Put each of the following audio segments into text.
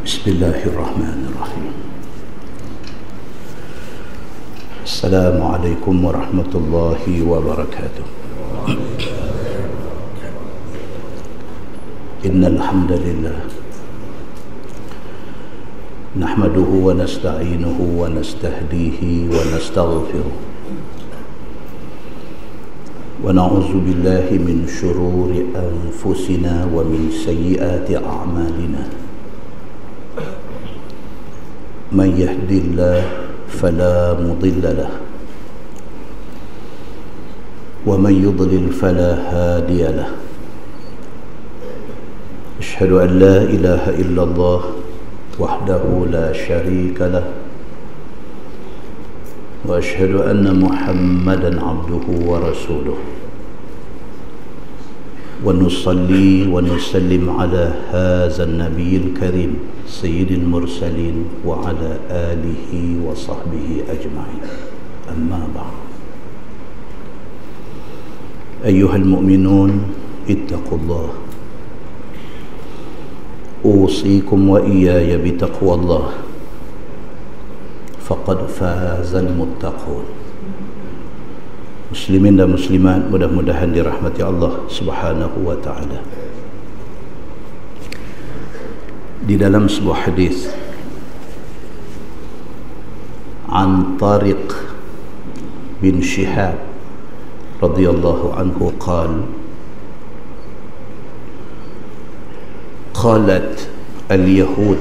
Bismillahirrahmanirrahim. Assalamualaikum warahmatullahi wabarakatuh. Innal hamdalillah nahmaduhu wa nasta'inuhu wa nastahdihi wa nastaghfiruh wa na'udzu billahi min shururi anfusina wa min sayyiati a'malina. Man yahdihillahu فلا مضل له ومن يضلل فلا هادي له. أشهد أن لا إله إلا الله وحده لا شريك له وأشهد أن محمدا عبده ورسوله ونصلي ونسلم على هذا النبي الكريم سيد المرسلين وعلى آله وصحبه أجمعين. أما بعد، أيها المؤمنون اتقوا الله، أوصيكم وإياي بتقوى الله، فقد فاز المتقون. Muslimin dan muslimat, mudah-mudahan dirahmati Allah Subhanahu wa taala. Di dalam sebuah hadis an Tariq bin Shihab radhiyallahu anhu qalat al-yahud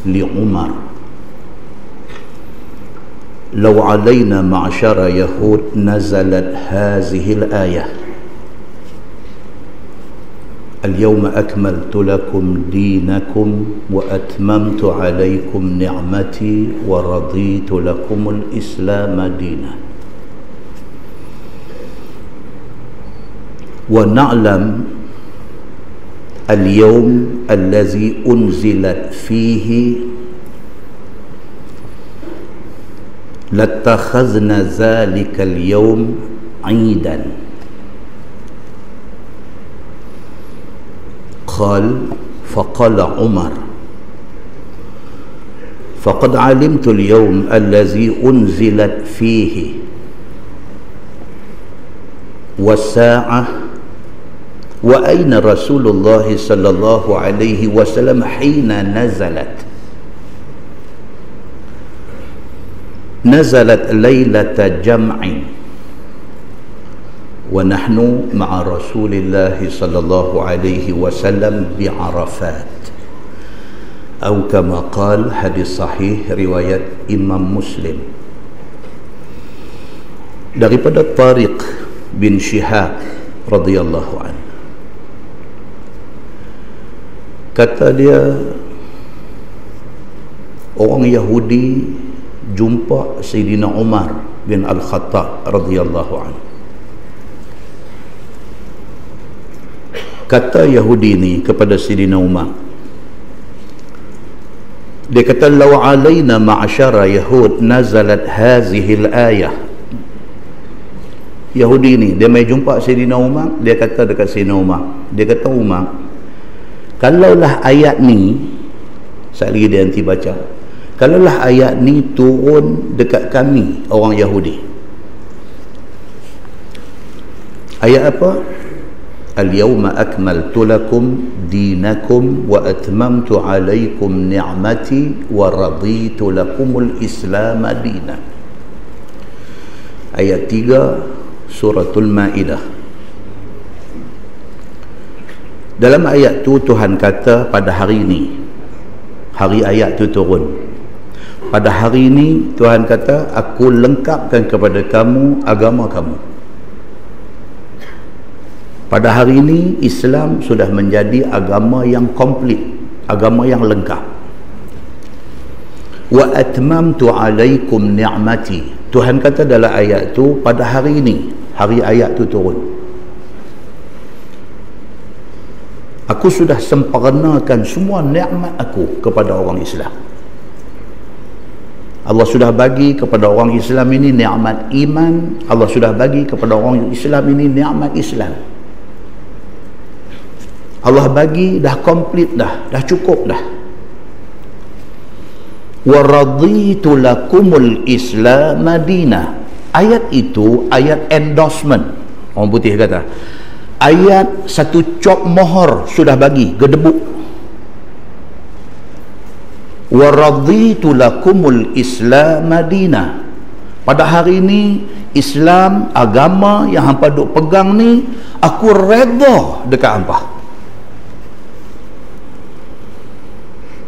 li Umar لو علينا معشر يهود نزلت هذه الآية اليوم أكملت لكم دينكم وأتممت عليكم نعمتي ورضيت لكم الإسلام دينا. ونعلم اليوم الذي أنزلت فيه لاتخذنا ذلك اليوم عيدا. فقال عمر فقد علمت اليوم الذي أنزلت فيه والساعة وأين رسول الله صلى الله عليه وسلم حين نزلت ليلة جمع ونحن مع رسول الله صلى الله عليه وسلم بعرفات أو كما قال. Hadis sahih riwayat Imam Muslim daripada Tariq bin Shihab radhiyallahu anhu. Kata dia, orang Yahudi jumpa Sayyidina Umar bin Al-Khattab radhiyallahu anhu. Kata Yahudi ni kepada Sayyidina Umar, dia kata, law alaina ma'asyara yahud nazalat hazihi al-ayah. Yahudi ni dia mai jumpa Sayyidina Umar, dia kata dekat Sayyidina Umar, dia kata, Umar, kalaulah ayat ni, sekali lagi dia nanti baca, kalaulah ayat ni turun dekat kami orang Yahudi. Ayat apa? Al-yawma akmaltu lakum dinakum wa atmamtu alaikum ni'mati wa raditu lakumul islam dina. Ayat 3 suratul Maidah. Dalam ayat tu Tuhan kata, pada hari ini, hari ayat tu turun, pada hari ini Tuhan kata, aku lengkapkan kepada kamu agama kamu. Pada hari ini Islam sudah menjadi agama yang komplit, agama yang lengkap. Wa atmamtu alaikum ni'mati. Tuhan kata dalam ayat tu, pada hari ini, hari ayat tu turun, aku sudah sempurnakan semua nikmat aku kepada orang Islam. Allah sudah bagi kepada orang Islam ini nikmat iman. Allah sudah bagi kepada orang Islam ini nikmat Islam. Allah bagi dah komplit dah cukup dah. wa raditu lakumul Islam madinah. Ayat itu ayat endorsement, orang putih kata, ayat satu cop mohor sudah bagi gedebuk. Wa raditu lakumul Islam madinah. Pada hari ini Islam, agama yang hampa duk pegang ni, aku redha dekat hampa.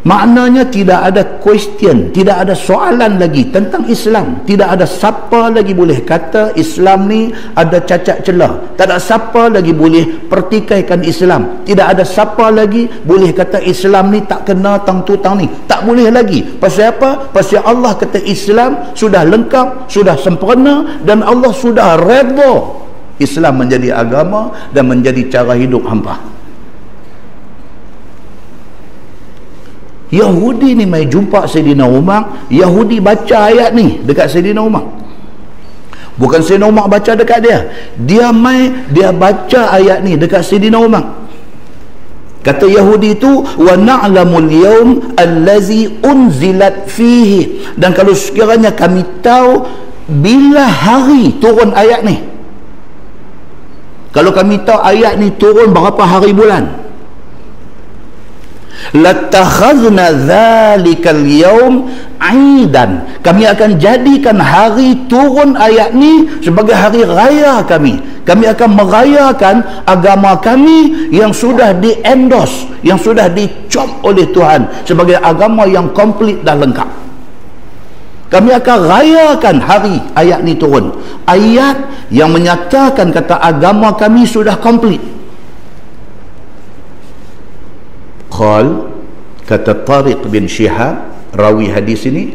Maknanya tidak ada question, tidak ada soalan lagi tentang Islam. Tidak ada siapa lagi boleh kata Islam ni ada cacat celah. Tak ada siapa lagi boleh pertikaikan Islam. Tidak ada siapa lagi boleh kata Islam ni tak kena tang tu tang ni. Tak boleh lagi. Pasal apa? Pasal Allah kata Islam sudah lengkap, sudah sempurna, dan Allah sudah redha Islam menjadi agama dan menjadi cara hidup hampa. Yahudi ni mai jumpa Saidina Umar, Yahudi baca ayat ni dekat Saidina Umar. Bukan Saidina Umar baca dekat dia. Dia baca ayat ni dekat Saidina Umar. Kata Yahudi itu, wa na'lamul yawm allazi unzilat fihi. Dan kalau sekiranya kami tahu bila hari turun ayat ni. Kalau kami tahu ayat ni turun berapa hari bulan, latakhazna dzalikal yaum aidan. Kami akan jadikan hari turun ayat ni sebagai hari raya kami. Kami akan merayakan agama kami yang sudah di-endorse, yang sudah dicop oleh Tuhan sebagai agama yang komplit dan lengkap. Kami akan rayakan hari ayat ni turun. Ayat yang menyatakan kata agama kami sudah komplit. Kata Tariq bin Shihab, rawi hadis ini,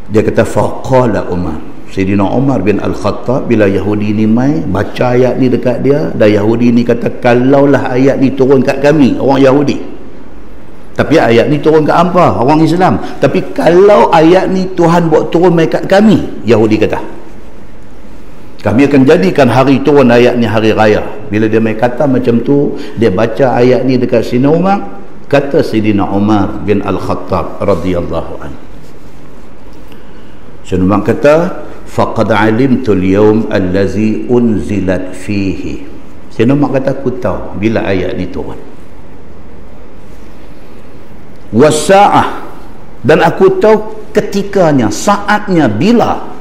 dia kata faqala Umar, Sayyidina Umar bin Al-Khattab, bila Yahudi ni mai baca ayat ni dekat dia, dan Yahudi ni kata kalaulah ayat ni turun kat kami orang Yahudi, tapi ayat ni turun kat hampa orang Islam, tapi kalau ayat ni Tuhan buat turun mai kat kami, Yahudi kata kami akan jadikan hari turun ayat ni hari raya. Bila dia mai kata macam tu, dia baca ayat ni dekat Sayyidina Umar, kata Sayyidina Umar bin Al-Khattab radhiyallahu anhu, Sayyidina Umar kata faqad alimtu al-yawm allazi unzilat fihi. Sayyidina Umar kata aku tahu bila ayat ni turun. Wasa'ah, dan aku tahu ketikanya, saatnya, bila.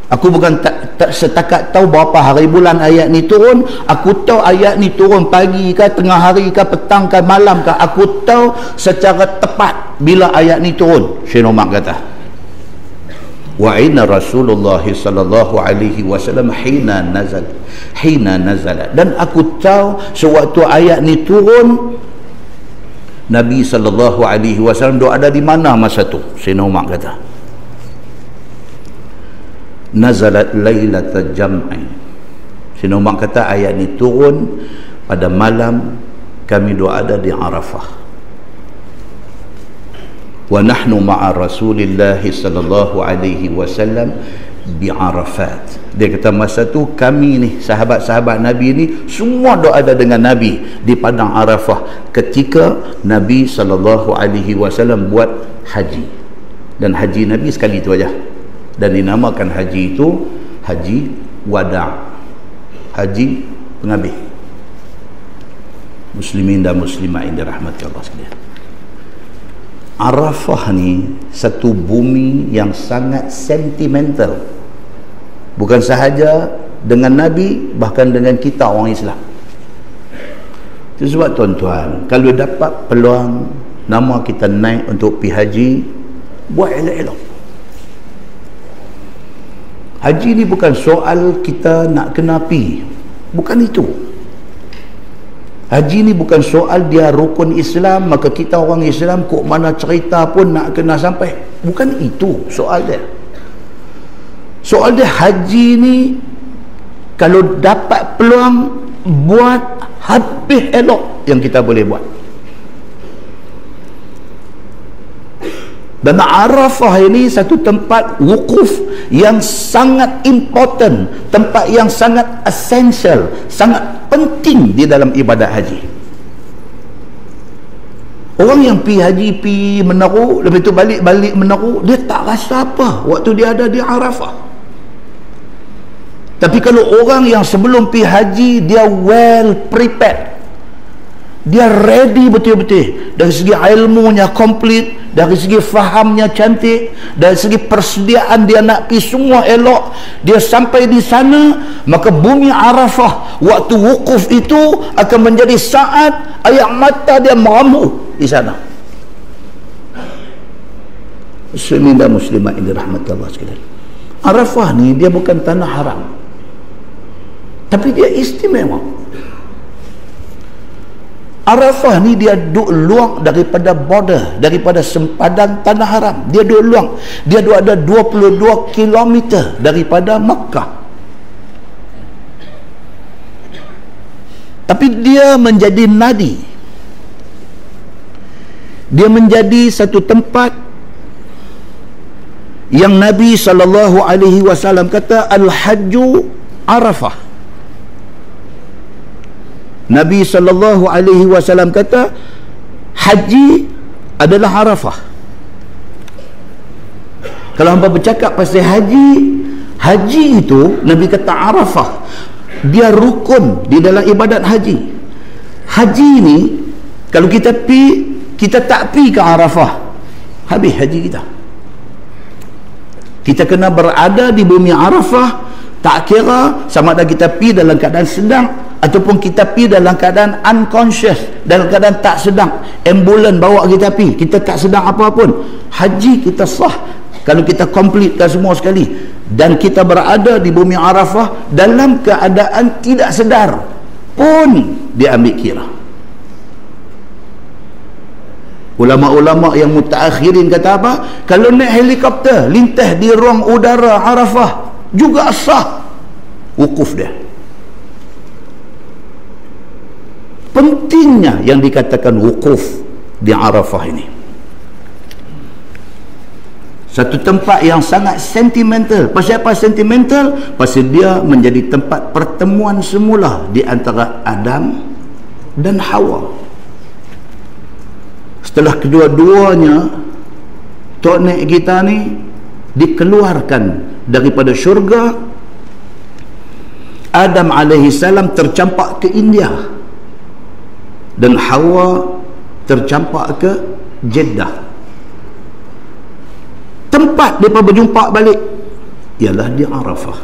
Aku bukan tak setakat tahu berapa hari bulan ayat ni turun, aku tahu ayat ni turun pagi ke, tengah hari ke, petang ke, malam ke. Aku tahu secara tepat bila ayat ni turun. Sayyidina Umar kata, wa inna Rasulullah sallallahu alaihi wasallam hina nazala, dan aku tahu sewaktu ayat ni turun, Nabi sallallahu alaihi wasallam ada di mana masa tu. Sayyidina Umar kata nazalat lailatul jam'i. Sayyidina Umar kata ayat ni turun pada malam kami ada di Arafah. Wa nahnu ma'a Rasulillah sallallahu alaihi wasallam bi Arafat. Dia kata masa tu kami ni, sahabat-sahabat Nabi ni, semua ada dengan Nabi di padang Arafah ketika Nabi sallallahu alaihi wasallam buat haji. Dan haji Nabi sekali tu aja, dan dinamakan haji itu haji wada', haji penghabis. Muslimin dan muslimat yang dirahmati Allah sekalian, Arafah ni satu bumi yang sangat sentimental, bukan sahaja dengan Nabi, bahkan dengan kita orang Islam. Itu sebab tuan-tuan, kalau dapat peluang nama kita naik untuk pergi haji, buat elok-elok. Haji ni bukan soal kita nak kena pi, bukan itu. Haji ni bukan soal dia rukun Islam, maka kita orang Islam kok mana cerita pun nak kena sampai. Bukan itu soal dia. Soal dia haji ni kalau dapat peluang, buat habis elok yang kita boleh buat. Dan Arafah ini satu tempat wukuf yang sangat important, tempat yang sangat essential, sangat penting di dalam ibadat haji. Orang yang pi haji, pi Menaru, lepas tu balik Menaru, dia tak rasa apa waktu dia ada di Arafah. Tapi kalau orang yang sebelum pi haji, dia well prepared, dia ready betul-betul, dari segi ilmunya komplit, dari segi fahamnya cantik, dari segi persediaan dia nak pi semua elok, dia sampai di sana, maka bumi Arafah waktu wukuf itu akan menjadi saat air mata dia meramu di sana. Muslimin dan muslimat yang dirahmati Allah sekalian, Arafah ni dia bukan tanah haram, tapi dia istimewa. Arafah ni dia duk luang daripada border, daripada sempadan tanah haram. Dia duk luang, dia duk ada 22 km daripada Makkah. Tapi dia menjadi nadi, dia menjadi satu tempat yang Nabi SAW kata Al-Hajju Arafah. Nabi SAW kata haji adalah Arafah. Kalau hangpa bercakap pasal haji itu, Nabi kata Arafah, dia rukun di dalam ibadat haji. Haji ni kalau kita tak pi ke Arafah, habis haji kita. Kita kena berada di bumi Arafah, tak kira sama ada kita pi dalam keadaan sedang ataupun kita pi dalam keadaan unconscious, dalam keadaan tak sedang, ambulan bawa kita pi, kita tak sedang apa pun, haji kita sah kalau kita completekan semua sekali. Dan kita berada di bumi Arafah dalam keadaan tidak sedar pun diambil kira. Ulama-ulama yang mutaakhirin kata apa? Kalau naik helikopter lintas di ruang udara Arafah juga sah wukuf dia. Pentingnya yang dikatakan wukuf di Arafah ini. Satu tempat yang sangat sentimental. Pasal apa sentimental? Pasal dia menjadi tempat pertemuan semula di antara Adam dan Hawa. Setelah kedua-duanya tok nek kita ni dikeluarkan daripada syurga, Adam alaihissalam tercampak ke India dan Hawa tercampak ke Jeddah. Tempat mereka berjumpa balik ialah di Arafah.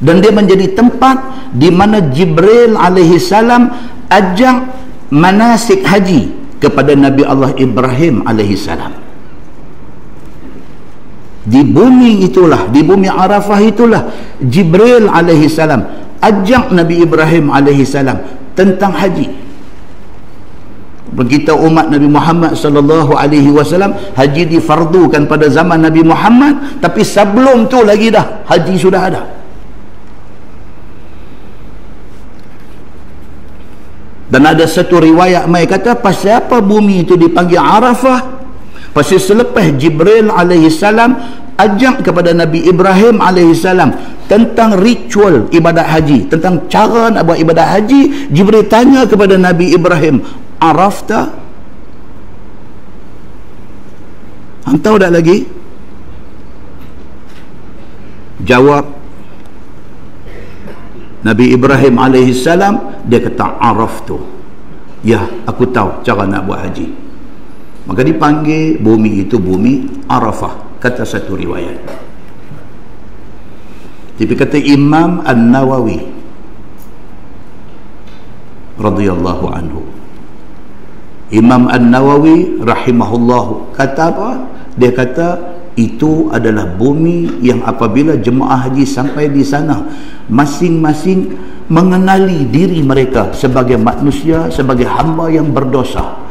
Dan dia menjadi tempat di mana Jibril alaihissalam ajak manasik haji kepada Nabi Allah Ibrahim alaihissalam. Di bumi itulah, di bumi Arafah itulah Jibril alaihissalam ajak Nabi Ibrahim alaihissalam tentang haji. Kita umat Nabi Muhammad sallallahu alaihi wasallam haji difardukan pada zaman Nabi Muhammad, tapi sebelum tu lagi dah haji sudah ada. Dan ada satu riwayat mai kata pasal apa bumi itu dipanggil Arafah? Pasal selepas Jibril alaihi salam ajak kepada Nabi Ibrahim alaihi salam tentang ritual ibadat haji, tentang cara nak buat ibadat haji, Jibril tanya kepada Nabi Ibrahim, Arafta? Hang tahu tak lagi? Jawab Nabi Ibrahim alaihissalam, dia kata Araftu. Ya, aku tahu cara nak buat haji. Maka dipanggil bumi itu bumi Arafah, kata satu riwayat. Tapi kata Imam An-Nawawi radhiyallahu anhu, Imam An-Nawawi rahimahullah kata apa? Dia kata itu adalah bumi yang apabila jemaah haji sampai di sana, masing-masing mengenali diri mereka sebagai manusia, sebagai hamba yang berdosa.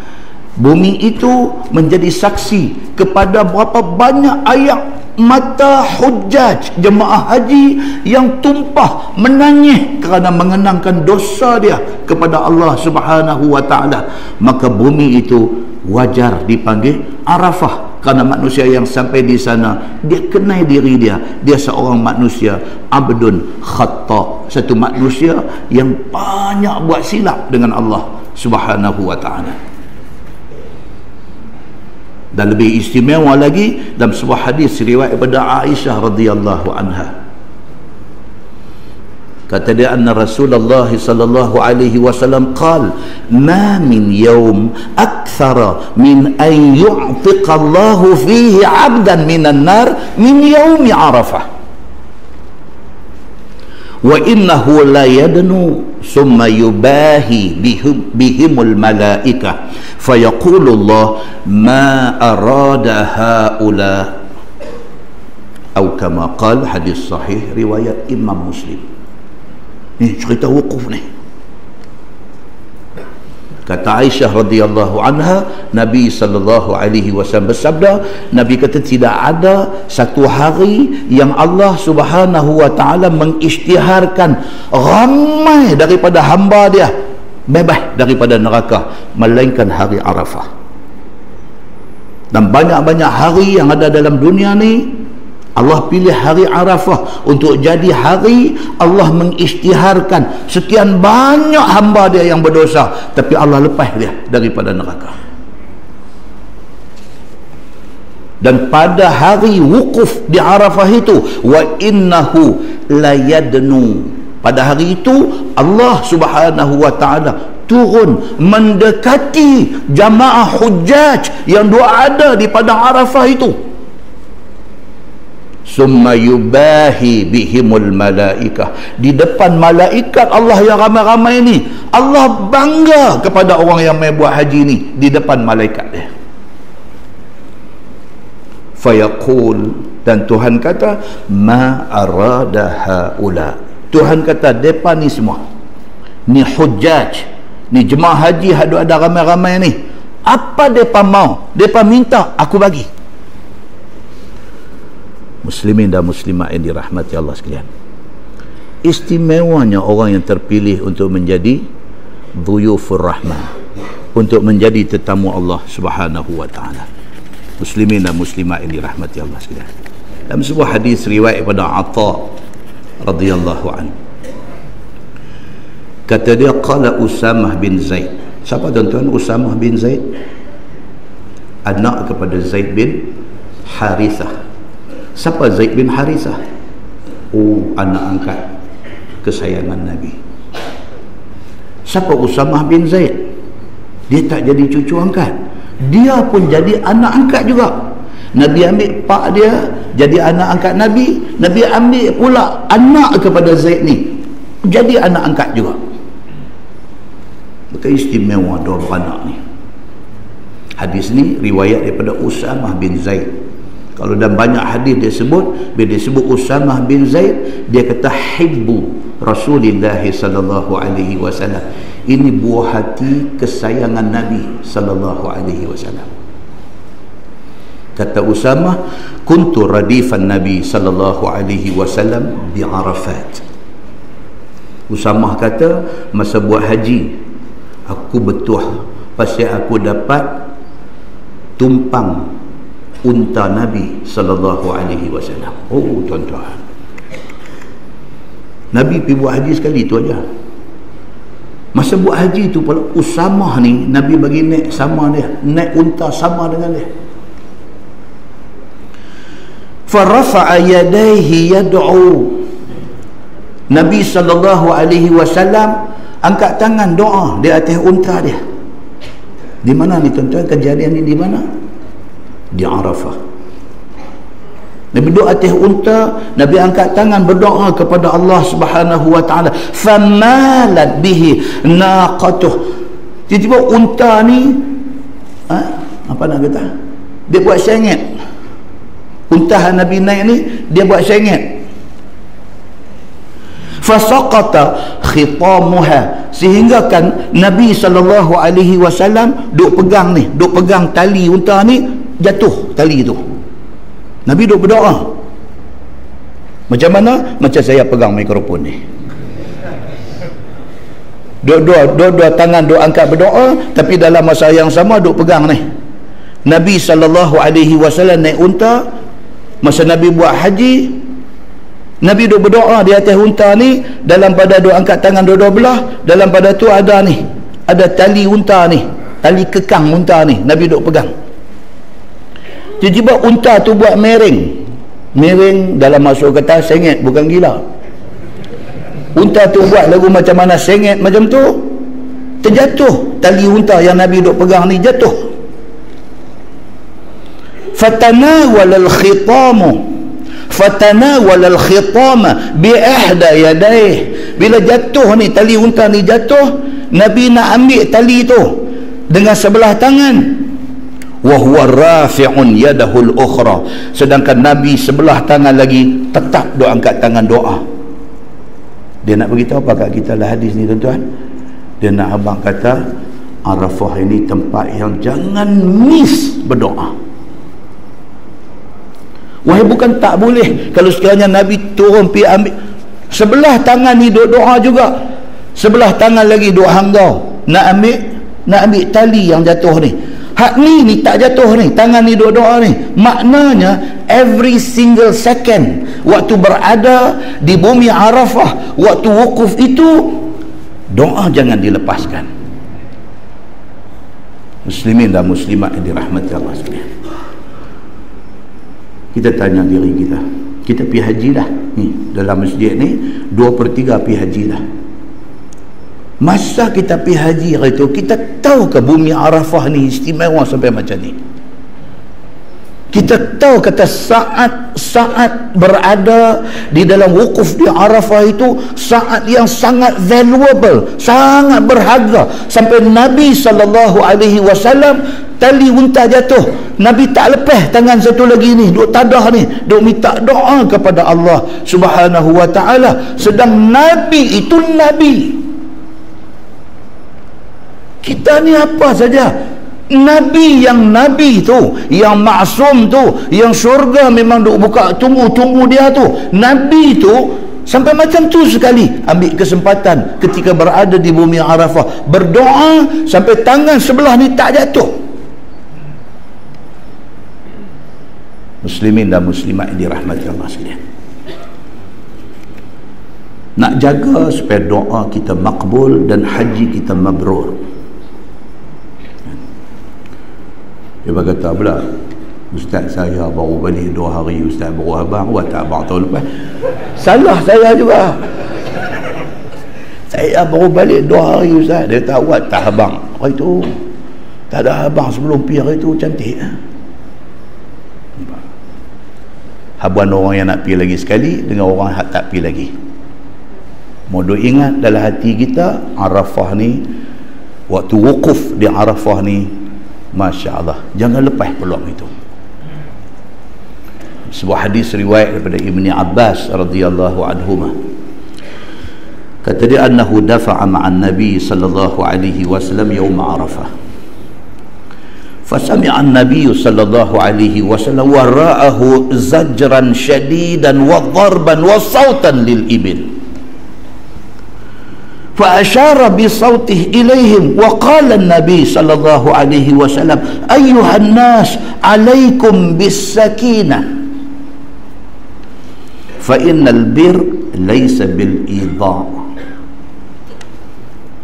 Bumi itu menjadi saksi kepada berapa banyak air mata hujjaj jemaah haji yang tumpah menangis kerana mengenangkan dosa dia kepada Allah Subhanahu wa taala. Maka bumi itu wajar dipanggil Arafah kerana manusia yang sampai di sana dia kenal diri dia seorang manusia abdun khata', satu manusia yang banyak buat silap dengan Allah Subhanahu wa ta'ala. Dan lebih istimewa lagi dalam sebuah hadis riwayat daripada Aisyah radhiyallahu anha. Kata dia, anna Rasulullah sallallahu alaihi wasallam qala, ma min yawm akthara min an yu'tiqa Allahu fihi 'abdan minan nar min yawmi Arafah. Wa innahu la yadnu summa yubahi bihimul malaikah fayaqulu Allah ma arada haula, atau kama qala, hadis sahih riwayat Imam Muslim. Ni cerita wukuf ni. Kata Aisyah radhiyallahu anha, Nabi sallallahu alaihi wasallam bersabda, Nabi kata tidak ada satu hari yang Allah Subhanahu wa taala mengisytiharkan ramai daripada hamba dia bebas daripada neraka melainkan hari Arafah. Dan banyak-banyak hari yang ada dalam dunia ni, Allah pilih hari Arafah untuk jadi hari Allah mengisytiharkan sekian banyak hamba dia yang berdosa, tapi Allah lepas dia daripada neraka. Dan pada hari wukuf di Arafah itu, wa innahu layadnu, pada hari itu Allah Subhanahu wa ta'ala turun mendekati jamaah hujjaj yang ada di padang Arafah itu. Summa yubahi bihimul malaikah, di depan malaikat Allah yang ramai-ramai ni, Allah bangga kepada orang yang mai buat haji ni di depan malaikat dia. Fayaqul, dan Tuhan kata, ma arada haula, Tuhan kata depa ni semua ni hujjaj, ni jemaah haji ada ramai-ramai ni, apa depa mau, depa minta aku bagi. Muslimin dan muslimat yang dirahmati Allah sekalian, istimewanya orang yang terpilih untuk menjadi dhuyufur rahman, untuk menjadi tetamu Allah Subhanahu wa ta'ala. Muslimin dan muslimat yang dirahmati Allah sekalian, dalam sebuah hadis riwayat daripada Atha radhiyallahu anhu, kata dia, qala Usamah bin Zaid. Siapa tuan-tuan Usamah bin Zaid? Anak kepada Zaid bin Harithah. Siapa Zaid bin Harithah? Oh, anak angkat kesayangan Nabi. Siapa Usamah bin Zaid? Dia tak jadi cucu angkat, dia pun jadi anak angkat juga. Nabi ambil pak dia jadi anak angkat Nabi, Nabi ambil pula anak kepada Zaid ni jadi anak angkat juga. Maka istimewa dua beranak ni. Hadis ni riwayat daripada Usamah bin Zaid. Kalau dalam banyak hadis dia sebut, bila dia sebut Usamah bin Zaid, dia kata hibbu Rasulullah sallallahu alaihi wasallam. Ini buah hati kesayangan Nabi sallallahu alaihi wasallam. Kata Usamah, kuntu radifan Nabi sallallahu alaihi wasallam bi Arafat. Usamah kata, masa buat haji aku betuah pasal aku dapat tumpang unta Nabi sallallahu alaihi wasallam. Oh tuan-tuan, Nabi pergi buat haji sekali tu aja. Masa buat haji tu pula Usamah ni Nabi bagi naik sama dia, naik unta sama dengan dia. Farafa'a yadayhi yad'u, Nabi sallallahu alaihi wasallam angkat tangan doa di atas unta dia. Di mana ni tuan-tuan kejadian ni, di mana? Di Arafah. Nabi duduk atas unta, Nabi angkat tangan berdoa kepada Allah Subhanahu wa ta'ala. Famalat bihi naqatuh, tiba-tiba unta ni apa nak kata, dia buat sengit. Unta Nabi naik ni dia buat sengit. Fasaqata khitamuha, sehingga kan Nabi sallallahu alaihi wasallam duk pegang ni, duk pegang tali unta ni, jatuh tali tu. Nabi duk berdoa. Macam mana? Macam saya pegang mikrofon ni. Dua tangan duk angkat berdoa, tapi dalam masa yang sama duk pegang ni. Nabi sallallahu alaihi wasallam naik unta. Masa Nabi buat haji, Nabi duk berdoa di atas unta ni, dalam pada duk angkat tangan dua-dua belah, dalam pada tu ada ni, ada tali unta ni, tali kekang unta ni, Nabi duk pegang. Tiba-tiba unta tu buat mereng. Mereng dalam masuk kata sengit, bukan gila. Unta tu buat lagu macam mana sengit macam tu, terjatuh tali unta yang Nabi duk pegang ni, jatuh. Fatanawal al-khitama bi ihda yadayh. Bila jatuh ni, tali unta ni jatuh, Nabi nak ambil tali tu dengan sebelah tangan. Wa huwa rafi'un yadahu al-ukhra, sedangkan Nabi sebelah tangan lagi tetap duk angkat tangan doa. Dia nak beritahu apa kat kita lah hadis ni tuan-tuan? Dia nak abang kata Arafah ini tempat yang jangan miss berdoa. Wahai, bukan tak boleh kalau sekiranya Nabi turun pergi ambil, sebelah tangan ni duk doa juga, sebelah tangan lagi duk hanggau nak ambil tali yang jatuh ni. Hak ni tak jatuh ni, tangan ni duk doa ni. Maknanya every single second waktu berada di bumi Arafah, waktu wukuf itu, doa jangan dilepaskan. Muslimin dan muslimat yang dirahmati Allah sekalian, kita tanya diri kita, kita pergi haji dah ni, dalam masjid ni 2/3 pergi haji dah. Masa kita pergi haji hari tu, kita tahu ke bumi Arafah ni istimewa sampai macam ni? Kita tahu kata saat berada di dalam wukuf di Arafah itu saat yang sangat valuable, sangat berharga, sampai Nabi SAW tali unta jatuh, Nabi tak lepas tangan satu lagi ni, duk tadah ni, duk minta doa kepada Allah Subhanahu wa ta'ala. Sedang Nabi itu Nabi, kita ni apa saja. Nabi tu, yang maksum tu, yang syurga memang duk buka tunggu dia tu, Nabi tu sampai macam tu sekali ambil kesempatan ketika berada di bumi Arafah berdoa sampai tangan sebelah ni tak jatuh. Muslimin dan muslimat yang dirahmati Allah sekalian, nak jaga supaya doa kita makbul dan haji kita mabrur. Dia berkata pula, Ustaz saya baru balik 2 hari, Ustaz baru abang, buat tak abang tahun lepas? Salah saya juga, saya baru balik 2 hari Ustaz. Dia tak buat tak abang hari tu, tak ada abang sebelum pergi hari tu, cantik. Habuan orang yang nak pergi lagi sekali dengan orang yang tak pergi lagi. Modo ingat dalam hati kita, Arafah ni, waktu wukuf di Arafah ni, Masya Allah, jangan lepas peluang itu. Sebuah hadis riwayat daripada Ibni Abbas radhiyallahu anhuma, kata dia, annahu dafa'a ma'an Nabi sallallahu alaihi wasallam yawm Arafah, fasami'a an-nabiy sallallahu alaihi wasallam wara'ahu zajran shadidan wa dharban wa sautan lil ibil, فأشار بصوته إليهم وقال النبي صلى الله عليه وسلم أيها الناس عليكم بالسكينة فإن البر ليس بالإيضاع.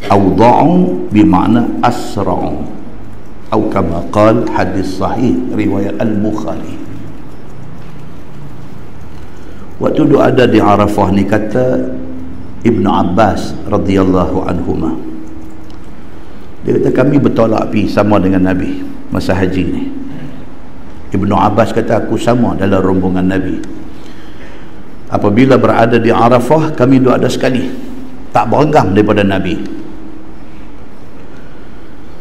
أوضع بمعنى أسرع، أو كما قال حديث صحيح رواية البخاري. Waktu dia ada di Arafah ni, kata Ibnu Abbas radhiyallahu anhuma, dia kata kami bertolak pergi sama dengan Nabi masa haji ni. Ibnu Abbas kata aku sama dalam rombongan Nabi. Apabila berada di Arafah, kami dua ada sekali, tak berenggang daripada Nabi.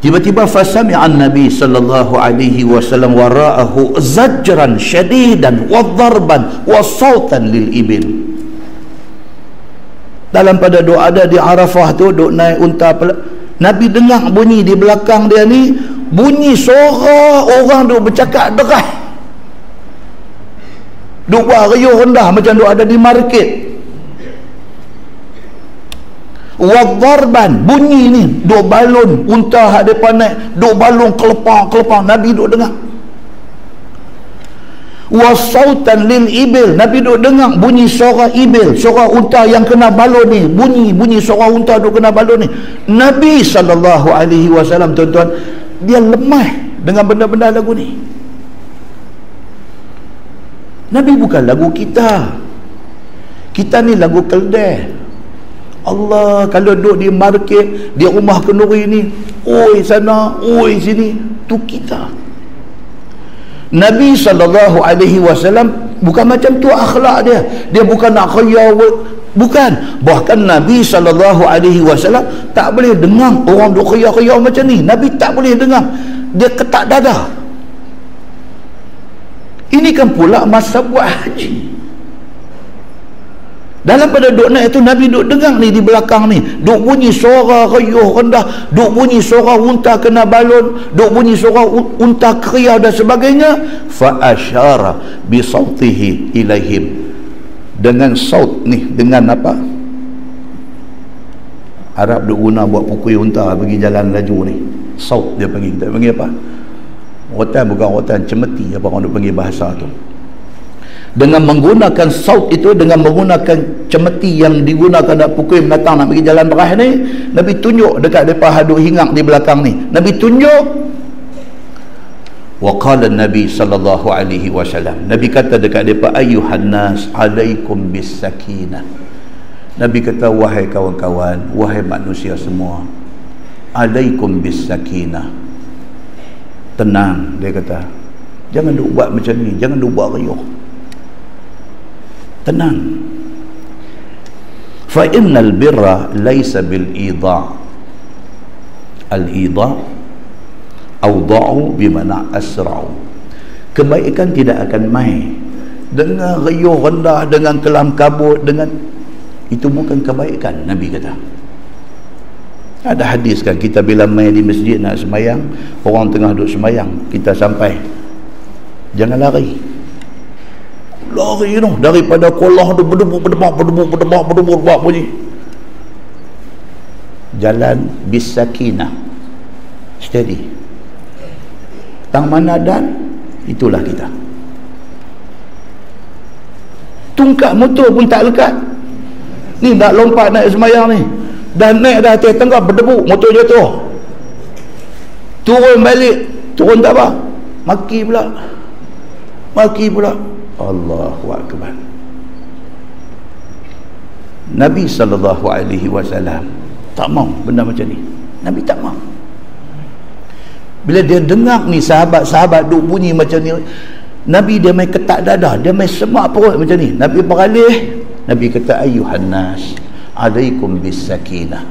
Tiba-tiba fasami'an Nabi sallallahu alaihi wasallam wara'ahu zajran syadidan wa dharban wa sautan lil ibil. Dalam pada doa ada di Arafah tu, duk naik unta, Nabi dengar bunyi di belakang dia ni, bunyi suara orang duk bercakap deras, duk buat riuh rendah macam duk ada di market. Wadharban, bunyi ni duk balon unta hak depan naik, duk balon kelepar-kelepar, Nabi duk dengar. Wa sautan lil ibil, Nabi duk dengar bunyi suara ibil, suara unta yang kena balon ni, bunyi suara unta duk kena balon ni. Nabi SAW, tuan-tuan, dia lemah dengan benda-benda lagu ni. Nabi bukan lagu kita. Kita ni lagu keldai. Allah, kalau duduk di market, di rumah kenduri ni, oi sana, oi sini, tu kita. Nabi SAW bukan macam tu akhlak dia. Dia bukan nak khayal, bukan. Bahkan Nabi SAW tak boleh dengar orang duk khayal-khayal macam ni. Nabi tak boleh dengar. Dia ketak dada. Ini kan pula masa buat haji. Dalam pada duk naik itu, Nabi duk dengar ni di belakang ni, duk bunyi suara rayuh rendah, duk bunyi suara unta kena balon, duk bunyi suara unta kriau dan sebagainya. Fa asyara bi sautihi ilaihim, dengan saut ni, dengan apa, Arab duk guna buat pukul unta bagi jalan laju ni, saut dia panggil. Kita panggil apa? Rotan, bukan rotan, cemeti apa orang duk panggil bahasa tu. Dengan menggunakan saut itu, dengan menggunakan cemeti yang digunakan nak pukul binatang nak pergi jalan beras ni, Nabi tunjuk dekat mereka haduk hingak di belakang ni. Nabi tunjuk. Wa qala Nabi sallallahu alaihi wasallam, Nabi kata dekat mereka, ayyuhan nas alaikum bis sakinah. Nabi kata, wahai kawan-kawan, wahai manusia semua, alaikum bis sakinah, tenang. Dia kata, jangan duk buat macam ni, jangan duk buat riuh, tenang. Fa innal birra laysa bil idha'. Al idha' awda'u bimana asra'u. Kebaikan tidak akan mai dengan riuh rendah, dengan kelam kabut, dengan itu bukan kebaikan. Nabi kata, ada hadis kan, kita bila mai di masjid nak semayang, orang tengah duduk semayang, kita sampai, jangan lari tu, daripada kolah tu berdebuk bunyi. Jalan bisakinah, steady. Tang mana dan itulah kita. Tungkat motor pun tak lekat. Ni nak lompat naik semayang ni, dah naik dah atas tangga berdebuk, motor jatuh. Turun balik, turun tak apa, maki pula. Allahu Akbar. Nabi SAW tak mau benda macam ni. Nabi tak mau. Bila dia dengar ni sahabat-sahabat duk bunyi macam ni, Nabi dia main ketak dada, dia main semak perut macam ni. Nabi beralih, Nabi kata, ayyuhan nas alaikum bis sakinah,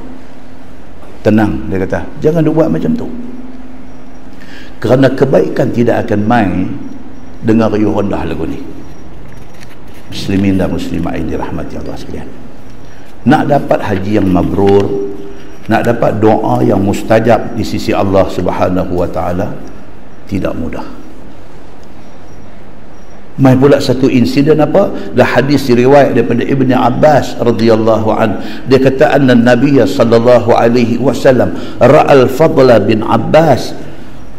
tenang. Dia kata, jangan duk buat macam tu, kerana kebaikan tidak akan main dengan riuh rendah lagu ni. Muslimin dan muslimah yang dirahmati Allah sekalian, nak dapat haji yang mabrur, nak dapat doa yang mustajab di sisi Allah Subhanahu wa taala, tidak mudah. Mai pula satu insiden apa? Dah hadis riwayat daripada Ibn Abbas radhiyallahu an. Dia kata, anna Nabiy sallallahu alaihi wasallam ra'al Fadl bin Abbas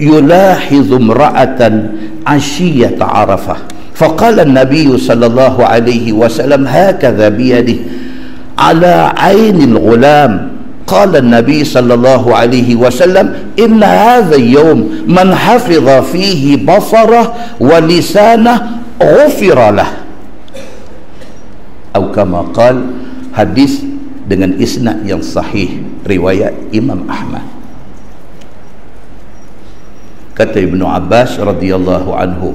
yulahizu imra'atan 'ashiyata Arafah. فقال النبي صلى الله عليه وسلم هكذا بيده على عين الغلام. قال النبي صلى الله عليه وسلم إن هذا اليوم من حفظ فيه بصره ولسانه غفر له. أو كما قال, hadis dengan isnad yang sahih, riwayat Imam Ahmad. Kata Ibnu Abbas radhiyallahu anhu,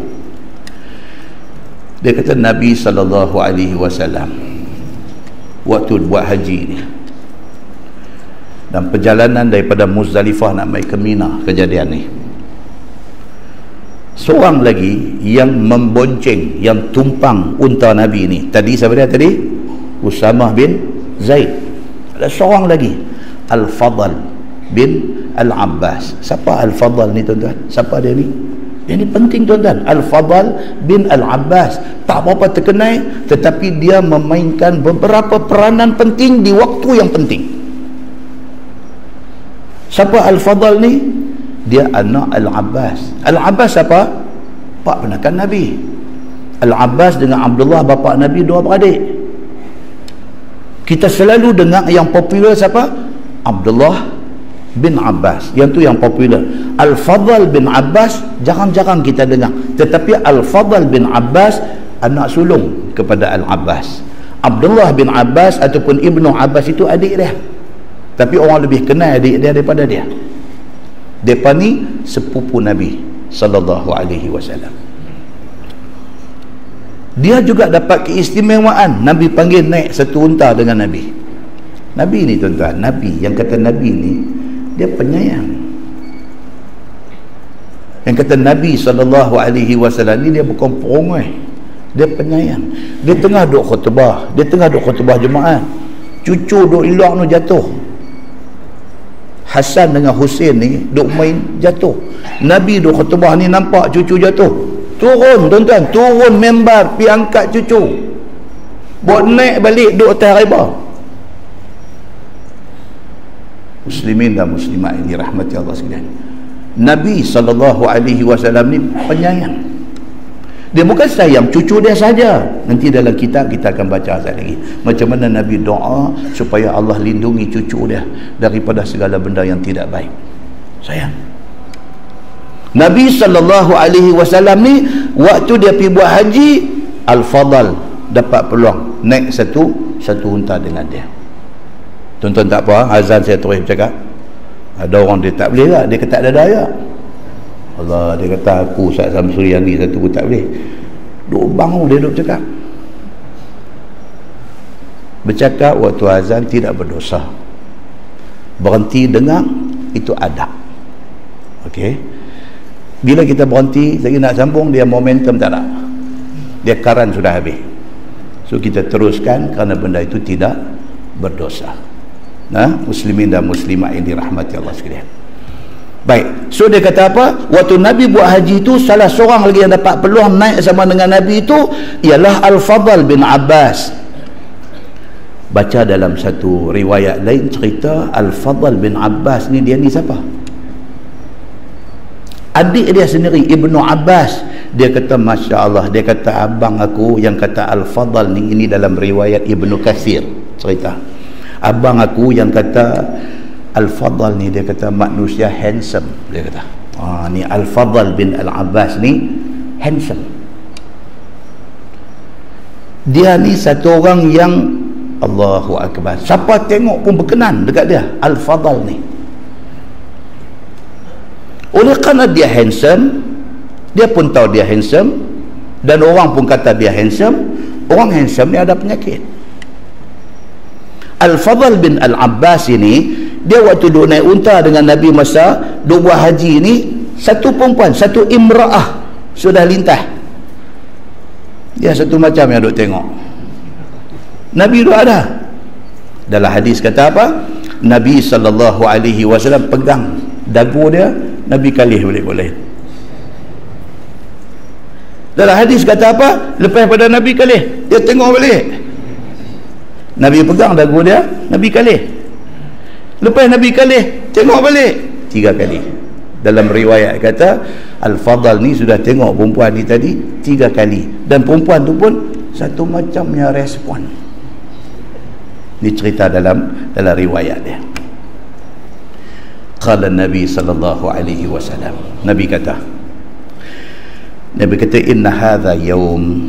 dia kata Nabi SAW waktu buat haji ni, dan perjalanan daripada Muzdalifah nak mai ke Mina, kejadian ni, seorang lagi yang membonceng, yang tumpang unta Nabi ni, tadi siapa dia tadi? Usamah bin Zaid. Ada seorang lagi, Al-Fadl bin Al-Abbas. Siapa Al-Fadl ni tuan-tuan? Siapa dia ni? Ini penting tuan-tuan. Al-Fadl bin Al-Abbas tak berapa terkenal, tetapi dia memainkan beberapa peranan penting di waktu yang penting. Siapa Al-Fadl ni? Dia anak Al-Abbas. Al-Abbas apa? Pak penakan Nabi. Al-Abbas dengan Abdullah bapa Nabi dua beradik. Kita selalu dengar yang popular siapa? Abdullah bin Abbas, yang tu yang popular. Al-Fadl bin Abbas jarang-jarang kita dengar, tetapi Al-Fadl bin Abbas anak sulung kepada Al-Abbas. Abdullah bin Abbas ataupun Ibnu Abbas itu adik dia, tapi orang lebih kenal adik dia daripada dia. Depa ni sepupu Nabi sallallahu alaihi wasallam. Dia juga dapat keistimewaan, Nabi panggil naik satu unta dengan Nabi. Nabi ni tuan-tuan, Nabi yang kata Nabi ni dia penyayang. Yang kata Nabi SAW ni dia bukan perongai, dia penyayang. Dia tengah duk khutbah, Jumaat, cucu duk elok tu jatuh. Hasan dengan Husin ni duk main jatuh. Nabi duk khutbah ni nampak cucu jatuh, turun tuan-tuan, turun membar pi angkat cucu, buat naik balik duk atas reba. Muslimin dan muslimat ini rahmati Allah sekalian, Nabi SAW ni penyayang. Dia bukan sayang cucu dia saja. Nanti dalam kitab kita akan baca sekali lagi macam mana Nabi doa supaya Allah lindungi cucu dia daripada segala benda yang tidak baik. Sayang. Nabi SAW ni waktu dia pergi buat haji, Al-Fadl dapat peluang naik satu unta dengan dia. Tuan-tuan tak apa, azan saya terus bercakap. Ada orang dia tak boleh lah, dia kata tak ada daya. Allah, dia kata aku Ustaz Samsuri yang ni satu aku tak boleh. Duk bangun dia duk bercakap. Bercakap waktu azan tidak berdosa. Berhenti dengar itu adab. Okey. Bila kita berhenti lagi nak sambung, dia momentum tak ada. Dia karan sudah habis. So kita teruskan kerana benda itu tidak berdosa. Nah, muslimin dan muslimat yang dirahmati Allah sekalian. Baik, so dia kata apa? Waktu Nabi buat haji itu, salah seorang lagi yang dapat peluang naik sama dengan Nabi itu ialah Al-Fadl bin Abbas. Baca dalam satu riwayat lain cerita Al-Fadl bin Abbas ni, dia ni siapa? Adik dia sendiri, Ibnu Abbas. Dia kata Masya Allah, dia kata abang aku yang kata Al-Fadl ni, ini dalam riwayat Ibnu Katsir cerita, abang aku yang kata Al-Fadl ni, dia kata manusia handsome. Dia kata ni Al-Fadl bin Al-Abbas ni handsome. Dia ni satu orang yang Allahu Akbar, siapa tengok pun berkenan dekat dia. Al-Fadl ni, oleh kerana dia handsome, dia pun tahu dia handsome, dan orang pun kata dia handsome. Orang handsome ni ada penyakit. Al-Fadl bin Al-Abbas ini, dia waktu duk naik unta dengan Nabi masa duk buat haji ni, satu perempuan, satu imra'ah sudah lintas. Dia satu macam yang duk tengok. Nabi duk ada. Dalam hadis kata apa? Nabi SAW pegang dagu dia, Nabi kalih boleh-boleh. Dalam hadis kata apa? Lepas pada Nabi kalih, dia tengok balik. Nabi pegang dagu dia, Nabi kalih. Lepas Nabi kalih, tengok balik 3 kali. Dalam riwayat kata Al-Fadl ni sudah tengok perempuan ni tadi 3 kali, dan perempuan tu pun satu macamnya respon. Ini cerita dalam riwayat dia. Qala Nabi sallallahu alaihi wasallam, Nabi kata inna hadha yaum,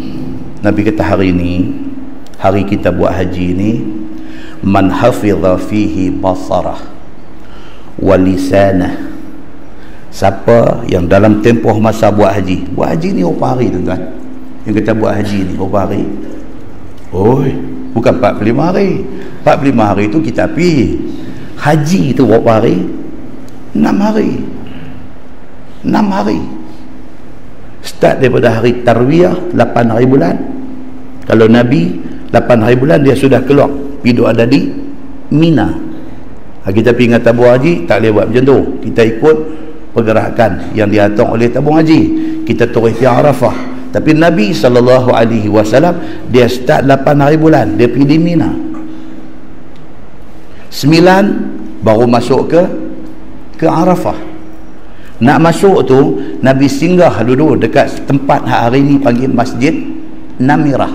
Nabi kata hari ni, hari kita buat haji ni, man hafidha fihi basarah wa lisanah, siapa yang dalam tempoh masa buat haji ni berapa hari tuan-tuan? Yang kita buat haji ni berapa hari? Oi, bukan 45 hari. 45 hari tu kita pergi. Haji tu berapa hari? 6 hari. 6 hari. Start daripada hari Tarwiyah 8 hari bulan. Kalau Nabi 8 hari bulan dia sudah keluar, hidup ada di Mina. Kita pergi dengan tabung haji tak boleh buat macam tu. Kita ikut pergerakan yang diatur oleh tabung haji. Kita turun di Arafah. Tapi Nabi SAW dia start 8 hari bulan, dia pergi di Mina. 9 baru masuk ke Arafah. Nak masuk tu Nabi singgah dulu dekat tempat hari ni panggil Masjid Namirah.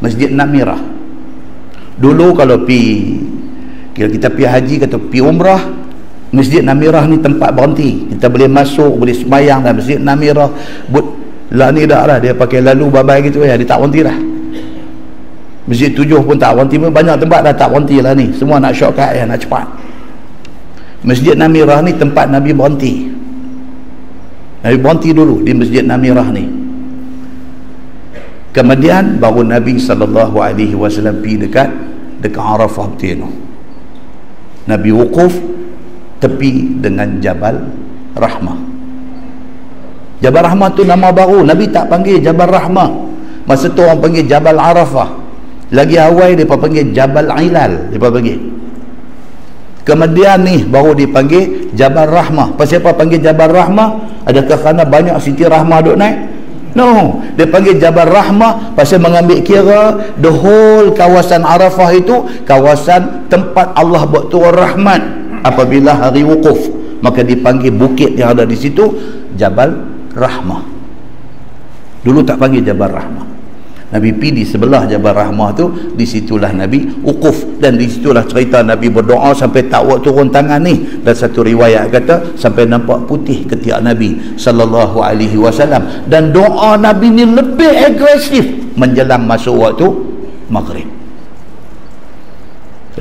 Masjid Namirah. Dulu kalau kita pergi haji kata pergi umrah, Masjid Namirah ni tempat berhenti. Kita boleh masuk, boleh sembahyang dalam Masjid Namirah. Lah ni dah lah, dia pakai lalu babai gitu ya, dia tak berhenti dah. Masjid 7 pun tak berhenti, banyak tempat dah tak berhenti lah ni. Semua nak shortcut ya, nak cepat. Masjid Namirah ni tempat Nabi berhenti. Nabi berhenti dulu di Masjid Namirah ni. Kemudian baru Nabi SAW pergi dekat Arafah betul. Nabi wukuf tepi dengan Jabal Rahmah. Jabal Rahmah tu nama baru, Nabi tak panggil Jabal Rahmah. Masa tu orang panggil Jabal Arafah. Lagi awal dia panggil Jabal Ilal, dia panggil. Kemudian ni baru dipanggil Jabal Rahmah. Pasal apa panggil Jabal Rahmah? Adakah kerana banyak Siti Rahmah duk naik? No, dia panggil Jabal Rahmah pasal mengambil kira the whole kawasan Arafah itu kawasan tempat Allah buat turun rahmat apabila hari wukuf. Maka dipanggil bukit yang ada di situ Jabal Rahmah. Dulu tak panggil Jabal Rahmah. Nabi pergi di sebelah Jabal Rahmah tu, di situlah Nabi wukuf, dan di situlah cerita Nabi berdoa sampai tak buat turun tangan ni. Dan satu riwayat kata sampai nampak putih ketiak Nabi sallallahu alaihi wasallam, dan doa Nabi ni lebih agresif menjelang masuk waktu maghrib.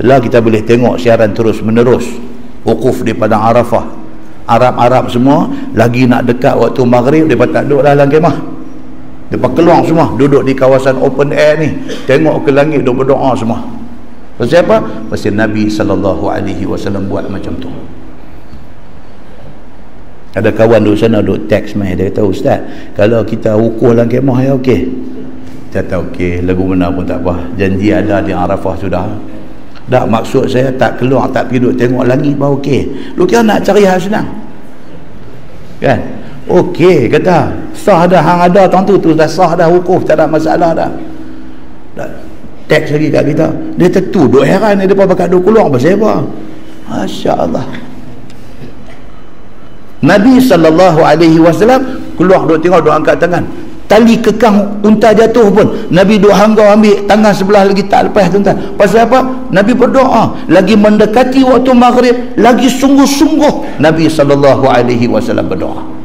Lah kita boleh tengok siaran terus menerus wukuf di padang Arafah. Arab-Arab semua lagi nak dekat waktu maghrib, mereka tak duduk dalam kemah. Mereka keluar semua, duduk di kawasan open air ni, tengok ke langit, duduk berdoa semua. Pasal apa? Pasal Nabi SAW buat macam tu. Ada kawan duduk sana duduk teks mai, dia kata, Ustaz, kalau kita wukuf dalam kemah ya okey. Dia kata okey, lagu mana pun tak apa, janji ada di Arafah sudah. Tak, maksud saya tak keluar, tak pergi duduk tengok langit baru okey. Lu kira nak cari hal senang kan? Okey, kata sah dah, hang ada tentu tu dah sah dah wukuf, tak ada masalah dah. Teks lagi kat kita, dia tentu duk heran ni, depa bakal duk keluar pasal apa. Masya-Allah. Nabi SAW keluar duk tengok, duk angkat tangan, tali kekang unta jatuh pun Nabi duk hanggar ambil tangan sebelah lagi tak lepas tuan-tuan. Pasal apa? Nabi berdoa, lagi mendekati waktu maghrib, lagi sungguh-sungguh Nabi SAW berdoa.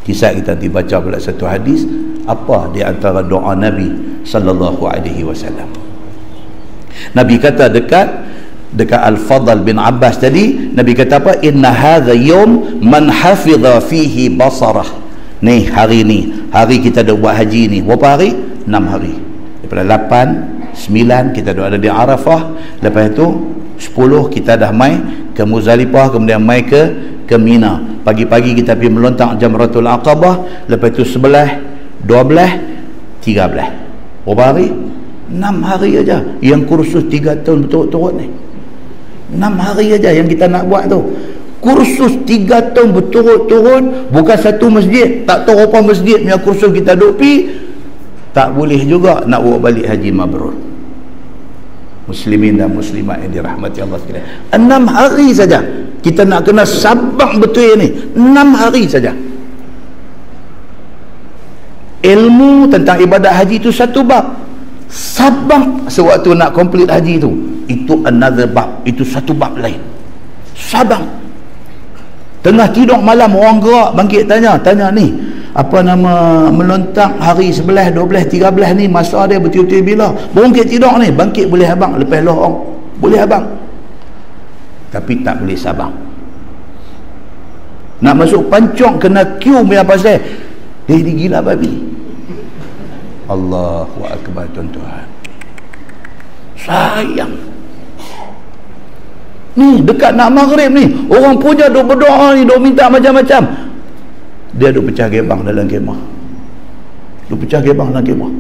Kisah kita dibaca pula satu hadis, apa di antara doa Nabi SAW. Nabi kata dekat Al-Fadl bin Abbas tadi, Nabi kata apa? Inna hadha yawm man hafidha fihi basarah. Ni hari ni, hari kita dah buat haji ni, berapa hari? 6 hari. Daripada 8, 9 kita dah ada di Arafah, lepas itu 10 kita dah mai ke Muzdalifah, kemudian mai ke Mina. Pagi-pagi kita pergi melontak Jamratul Aqabah, lepas itu 11, 12, 13. Berapa hari? 6 hari aja. Yang kursus 3 tahun berturut-turut ni, 6 hari aja yang kita nak buat tu. Kursus 3 tahun berturut-turut, bukan satu masjid, tak tahu apa masjid punya kursus kita duk pi, tak boleh juga nak bawa balik haji mabrur. Muslimin dan muslimat yang dirahmati Allah sekalian, 6 hari saja kita nak kena sabar betul ni. 6 hari saja. Ilmu tentang ibadat haji itu satu bab, sabar sewaktu nak complete haji itu another bab, itu satu bab lain. Sabar. Tengah tidur malam orang gerak bangkit tanya ni, apa nama, melontak hari 11, 12, 13 ni masa dia betul-betul bila? Bangkit tidur ni, bangkit boleh abang, lepas lohong boleh abang, tapi tak boleh sabar. Nak masuk pancong kena queue punya pasal dia gila babi. Allahu Akbar tuan-tuan. Sayang ni dekat nak maghrib ni, orang punya duk berdoa ni, duk minta macam-macam, dia duk pecah gebang dalam kemah, duk pecah gebang dalam kemah,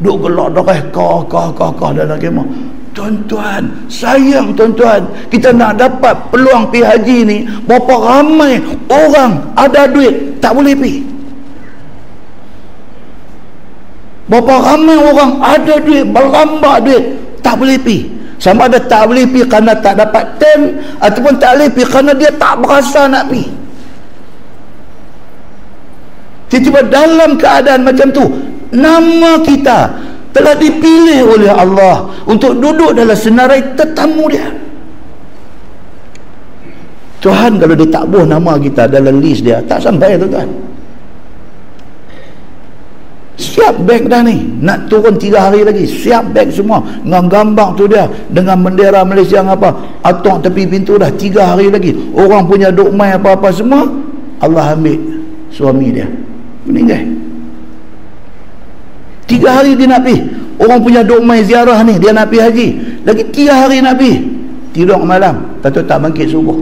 duk gelak darah kah dalam kemah. Tuan-tuan, sayang tuan-tuan, kita nak dapat peluang pergi haji ni, berapa ramai orang ada duit tak boleh pergi, berapa ramai orang ada duit, berambak duit tak boleh pergi. Sama ada tak boleh pergi kerana tak dapat tem, ataupun tak boleh pergi kerana dia tak berasa nak pergi. Tiba-tiba dalam keadaan macam tu, Nama kita telah dipilih oleh Allah untuk duduk dalam senarai tetamu dia. Tuhan kalau dia tak buh nama kita dalam list dia, tak sampai tuan. Siap beg dah ni, nak turun 3 hari lagi, siap beg semua dengan gambar tu dia, dengan bendera Malaysia apa, atok tepi pintu dah. 3 hari lagi orang punya dokumen apa-apa semua, Allah ambil suami dia, meninggal. 3 hari dia nak pergi, orang punya dokumen ziarah ni, dia nak pergi haji, lagi 3 hari nak pergi, tidur malam, tak bangkit subuh,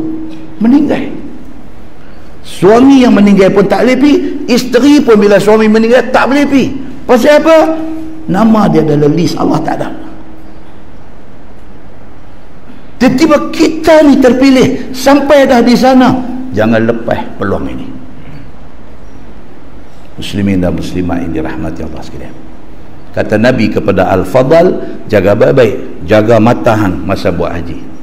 meninggal. Suami yang meninggal pun tak boleh pergi, isteri pun bila suami meninggal tak boleh pergi. Pasal apa? Nama dia dalam list Allah tak ada. Tiba-tiba kita ni terpilih sampai dah di sana. Jangan lepas peluang ini. Muslimin dan muslimat yang dirahmati Allah sekalian. Kata Nabi kepada Al-Fadal, jaga baik-baik, jaga mata hang masa buat haji.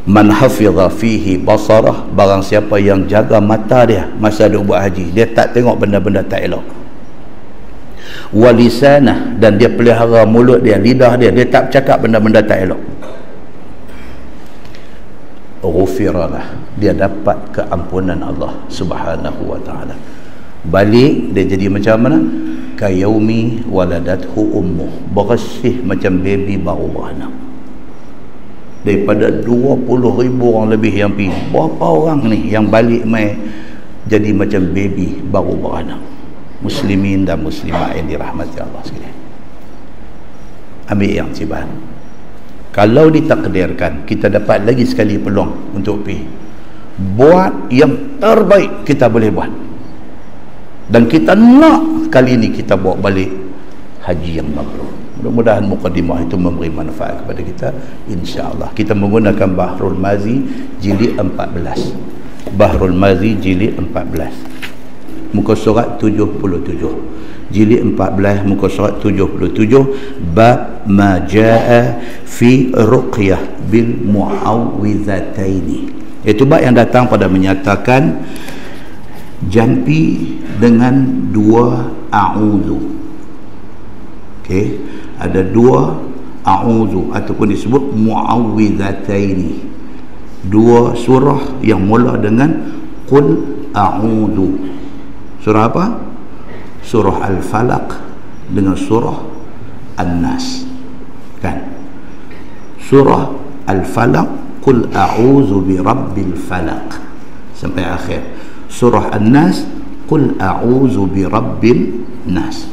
Man hafidha fihi basarah, barang siapa yang jaga mata dia masa dia buat haji, dia tak tengok benda-benda tak elok. Walisanah, dan dia pelihara mulut dia, lidah dia, dia tak bercakap benda-benda tak elok. Ghufiralah, dia dapat keampunan Allah Subhanahu wa taala. Balik dia jadi macam mana? Kayaumi waladathu ummuh, bersih macam baby baru beranak. Daripada 20,000 orang lebih yang pergi, berapa orang ni yang balik mai jadi macam baby baru beranak? Muslimin dan muslimat yang dirahmati Allah sekalian, ambil yang ciban. Kalau ditakdirkan kita dapat lagi sekali peluang untuk pergi, buat yang terbaik kita boleh buat. Dan kita nak kali ini kita bawa balik haji yang mabrur. Mudah-mudahan mukadimah itu memberi manfaat kepada kita, insya-Allah. Kita menggunakan Bahrul Mazi jilid 14. Bahrul Mazi jilid 14. Muka surat 77. Jilid 14 muka surat 77, bab ma jaa fi ruqyah bil muawwizataini. Itu bab yang datang pada menyatakan jampi dengan 2 a'udzu. Okey, ada 2 a'udzu ataupun disebut muawwizataini, 2 surah yang mula dengan qul a'udzu. Surah apa? Surah Al-Falaq dengan surah An-Nas, kan? Surah Al-Falaq, qul a'udzu birabbil falaq, sampai akhir. Surah An-Nas, qul a'udzu birabbin nas.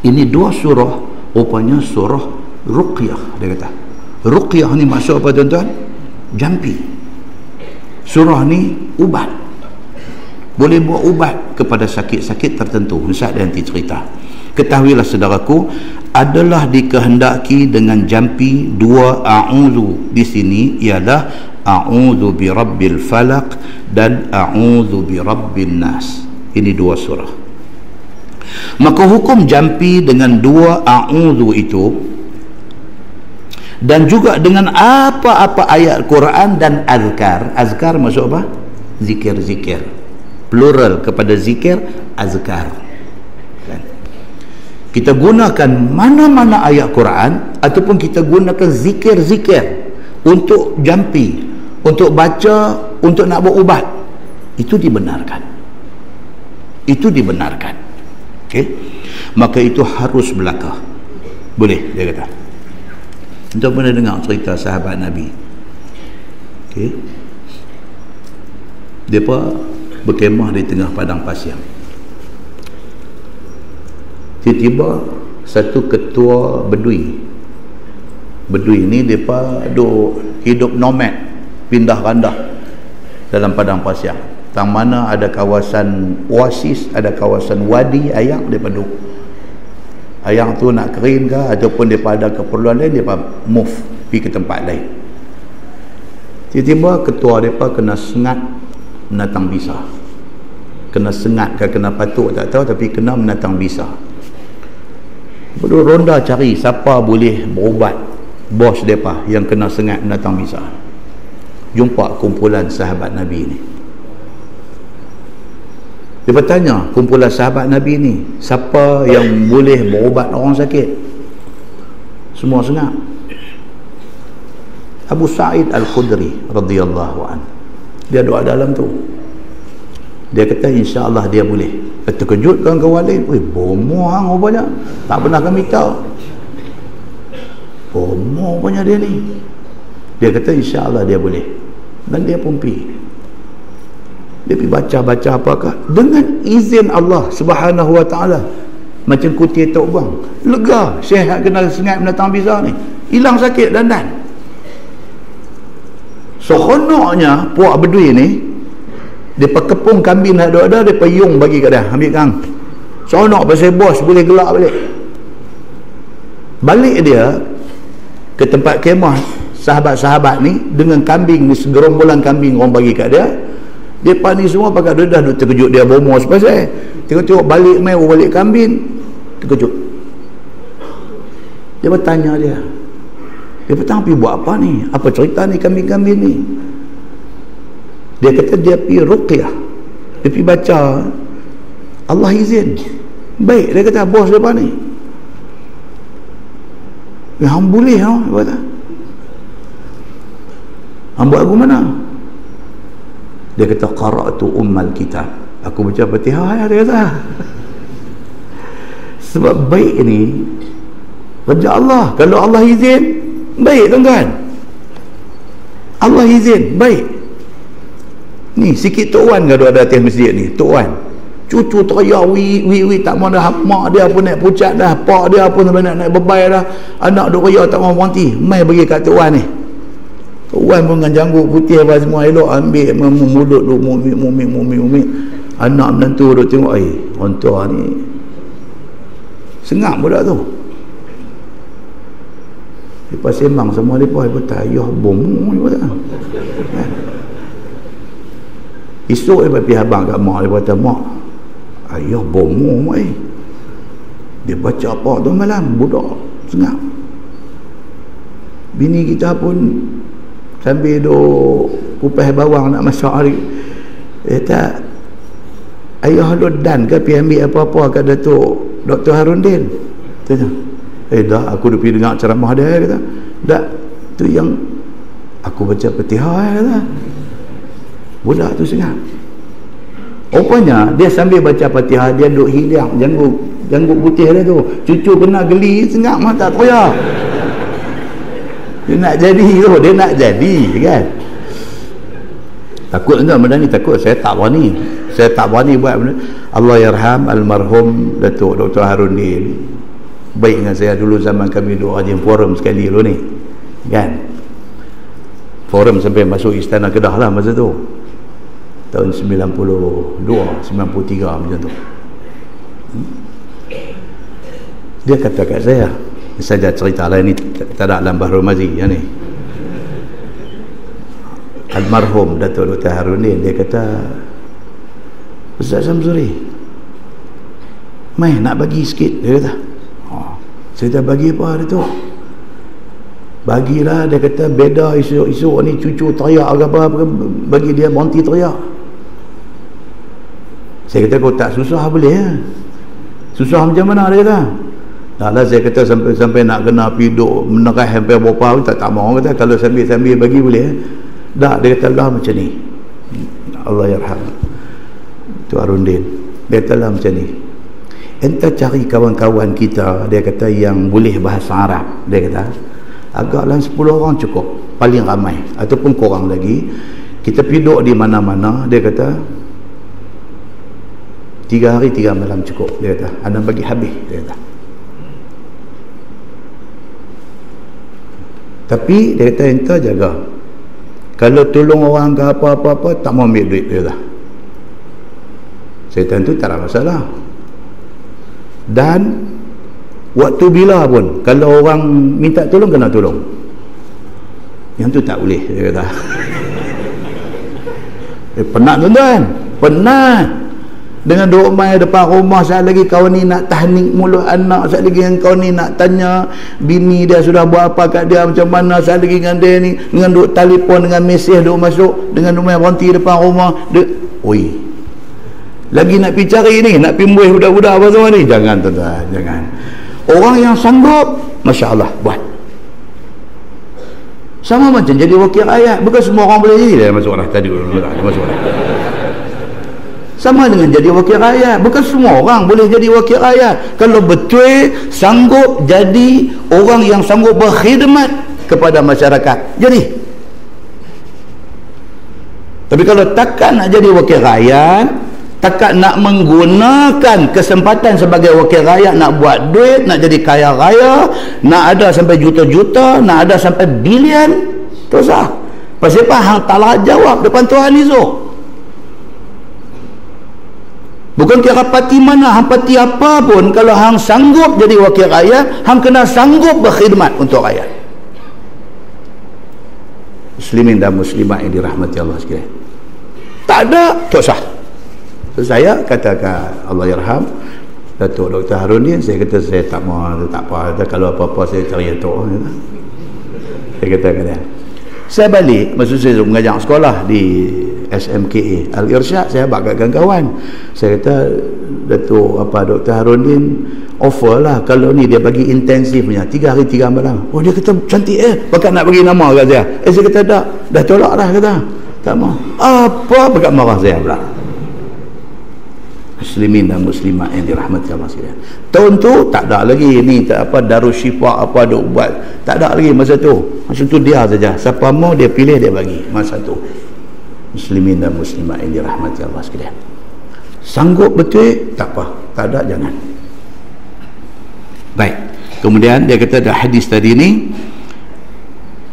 Ini 2 surah rupanya surah ruqyah. Dia kata ruqyah ni maksud apa tuan-tuan? Jampi. Surah ni ubat, boleh buat ubat kepada sakit-sakit tertentu. Ustaz nanti cerita. Ketahuilah saudaraku, adalah dikehendaki dengan jampi 2 a'udzu di sini ialah a'udzu birabbil falaq dan a'udzu birabbin nas. Ini 2 surah. Maka hukum jampi dengan 2 a'udzu itu dan juga dengan apa-apa ayat Quran dan azkar. Azkar maksud apa? Zikir-zikir. Plural kepada zikir, azkar. Kan? Kita gunakan mana-mana ayat Quran ataupun kita gunakan zikir-zikir untuk jampi, untuk baca, untuk nak buat ubat, itu dibenarkan. Itu dibenarkan. Okey? Maka itu harus belaka. Boleh, dia kata. Untuk pernah dengar cerita sahabat Nabi. Okey? Depa berkemah di tengah padang pasir. Tiba-tiba satu ketua bedui. Bedui ni depa hidup nomad, pindah randah dalam padang pasir. Tang mana ada kawasan oasis, ada kawasan wadi, ayak depa duduk. Ayak tu nak kering ke ataupun depa ada keperluan lain, depa move pergi ke tempat lain. Tiba-tiba ketua depa kena sengat menatang bisa. Kena sengat ke kena patuk tak tahu, tapi kena menatang bisa. Ronda cari siapa boleh berubat bos depa yang kena sengat menatang bisa. Jumpa kumpulan sahabat Nabi ni. Dia bertanya kumpulan sahabat Nabi ni, siapa yang boleh berubat orang sakit? Semua senyap. Abu Sa'id Al-Khudri radhiyallahu anhu, dia doa dalam tu, dia kata insya-Allah dia boleh. Terkejut kawan-kawan lain, bomoh hang rupanya, tak pernah kami tahu. Bomoh rupanya dia ni. Dia kata insya-Allah dia boleh. Dan dia pun pergi. Dia pergi baca-baca apakah dengan izin Allah Subhanahu wa taala. Macam kutir tok bang, lega, sihat kena sengat binatang bizar ni, hilang sakit dandan. Seronoknya puak bedui ni, dia pakepung kambing nak ada, dia payung bagi kat dia, ambil kang. Seronok pasal bos boleh gelak balik. Balik dia ke tempat kemah sahabat-sahabat ni dengan kambing ni, segerombolan kambing orang bagi kat dia. Dia panik semua pakai dedah, duk terkejut dia bomoh sepasal. Tengok-tengok balik mai balik kambing, terkejut. Dia bertanya dia. Dia bertanya, pergi buat apa ni? Apa cerita ni kambing-kambing ni? Dia kata dia pergi ruqyah. Dia pergi baca, Allah izin. Baik, dia kata bos depan ni. Hang boleh tau, dia kata. Hang buat aku mana? Dia kata qara'tu ummal kitab, aku baca Fatihah, dia kata. Sebab baik ni kerja Allah. Kalau Allah izin, baik tuan-tuan. Allah izin, baik. Ni sikit Tok Wan kalau ada atas masjid ni, Tok Wan cucu teriak wi tak mau dah, mak dia pun naik pucat dah, pak dia pun nak naik bebai dah, anak duk teriak tak mau berhenti, mai bagi kat Tok Wan ni. Wan pun dengan janggut putih apa semua elok, ambil mulut duk mumik. Anak menantu duk tengok, orang tua ni sengap budak tu. Lepas sembang semua lepas kata ayah bomoh dia kata. Esok dia pergi abang kat mak, dia kata mak, ayah bomoh mak dia baca apa tu malam, budak sengap. Bini kita pun sambil duk kupas bawang nak masak hari, dia kata ayah lu dan ke pergi ambil apa-apa kat Datuk Dr. Harundin? Tanya, dah aku dah pergi dengar ceramah dia, kata dah tu yang aku baca Fatihah, kata. Budak tu sengap. Rupanya dia sambil baca Fatihah, dia duk hilang janggut putih dia tu. Cucu kena geli, sengap mata teriak. Dia nak jadi tu, dia nak jadi kan. Takut tuan benda ni, takut saya tak berani buat benda. Allah yarham almarhum Datuk Dr. Harundin, baik dengan saya dulu zaman kami duk ada forum sekali dulu ni kan. Forum sampai masuk Istana Kedah lah masa tu, tahun 92 93 macam tu. Dia kata kat saya cerita lah ni, tak ada dalam Bahrul Mazi yang ni. Almarhum Datuk Dr. Harundin, dia kata, Ustaz Samsuri, mai nak bagi sikit, dia kata. Saya kata bagi apa dia tu? Bagilah, dia kata beda esok ni cucu teriak ke apa, bagi dia berhenti teriak. Saya kata kau tak susah boleh ya? Susah macam mana, dia kata. Taklah, saya kata sampai nak kena pergi duk menerah sampai berapa pun tak mau, kata kalau sambil bagi boleh. Tak, dia kata lah macam ni. Allah yarham tu Harundin, dia kata lah macam ni, enta cari kawan-kawan kita, dia kata yang boleh bahasa Arab, dia kata agaklah 10 orang cukup, paling ramai ataupun kurang lagi, kita pergi duduk di mana-mana, dia kata 3 hari 3 malam cukup, dia kata anda bagi habis, dia kata. Tapi dia kata enta jaga, kalau tolong orang ke apa-apa tak mau ambil duit, dia kata. Saya tentu tak ada masalah. Dan waktu bila pun kalau orang minta tolong, kena tolong. Yang tu tak boleh, dia kata. Penat tuan-tuan, penat. Dengan duduk mai depan rumah, saat lagi kau ni nak tahnik mulut anak, saat lagi yang kau ni nak tanya bini dia sudah buat apa kat dia macam mana, saat lagi dengan dia ni dengan duduk telefon, dengan mesej duduk masuk, dengan duduk mai berhenti depan rumah dia, oi, lagi nak pergi cari ni, nak pergi membuih budak-budak apa semua ni. Jangan tuan-tuan, jangan. Orang yang sanggup, Masya Allah, buat. Sama macam jadi wakil rakyat. Bukan semua orang boleh jadi. Dia masuk orang tadi, masuk orang. Sama dengan jadi wakil rakyat. Bukan semua orang boleh jadi wakil rakyat. Kalau betul sanggup jadi orang yang sanggup berkhidmat kepada masyarakat, jadi. Tapi kalau takkan nak jadi wakil rakyat, takkan nak menggunakan kesempatan sebagai wakil rakyat, nak buat duit, nak jadi kaya raya, nak ada sampai juta-juta, nak ada sampai bilion, tu sah. Pasal apa hang tak lah jawab depan Tuhan esok? Bukan kira parti mana, hang parti apa pun, kalau hang sanggup jadi wakil rakyat, hang kena sanggup berkhidmat untuk rakyat. Muslimin dan muslimat yang dirahmati Allah sekalian, tak ada, tak sah. Saya katakan, Allah yarham Datuk Dr. Harun ni, saya kata saya tak mau, tak apa, kalau apa-apa saya cari Datuk. Saya katakan dia. Saya balik, maksud saya mengajar sekolah di SMKA Al-Irsyad, saya bagaikan kawan. Saya kata, Datuk Dr. Harun ni offer lah, kalau ni dia bagi intensifnya 3 hari 3 malam. Oh, dia kata cantik bakat nak bagi nama kat saya. Saya kata dah tolak dah, kata tak mau. Apa bakat marah saya pula. Muslimin dan muslimat yang dirahmati Allah sekalian, tahun tu tak ada lagi ni, tak apa Darus Syifa apa duk buat, tak ada lagi masa tu dia saja, siapa mau dia pilih dia bagi masa tu. Muslimin dan muslimat yang dirahmati Allah sekalian, sanggup betul tak apa, tak ada jangan. Baik, kemudian dia kata ada hadis tadi ni,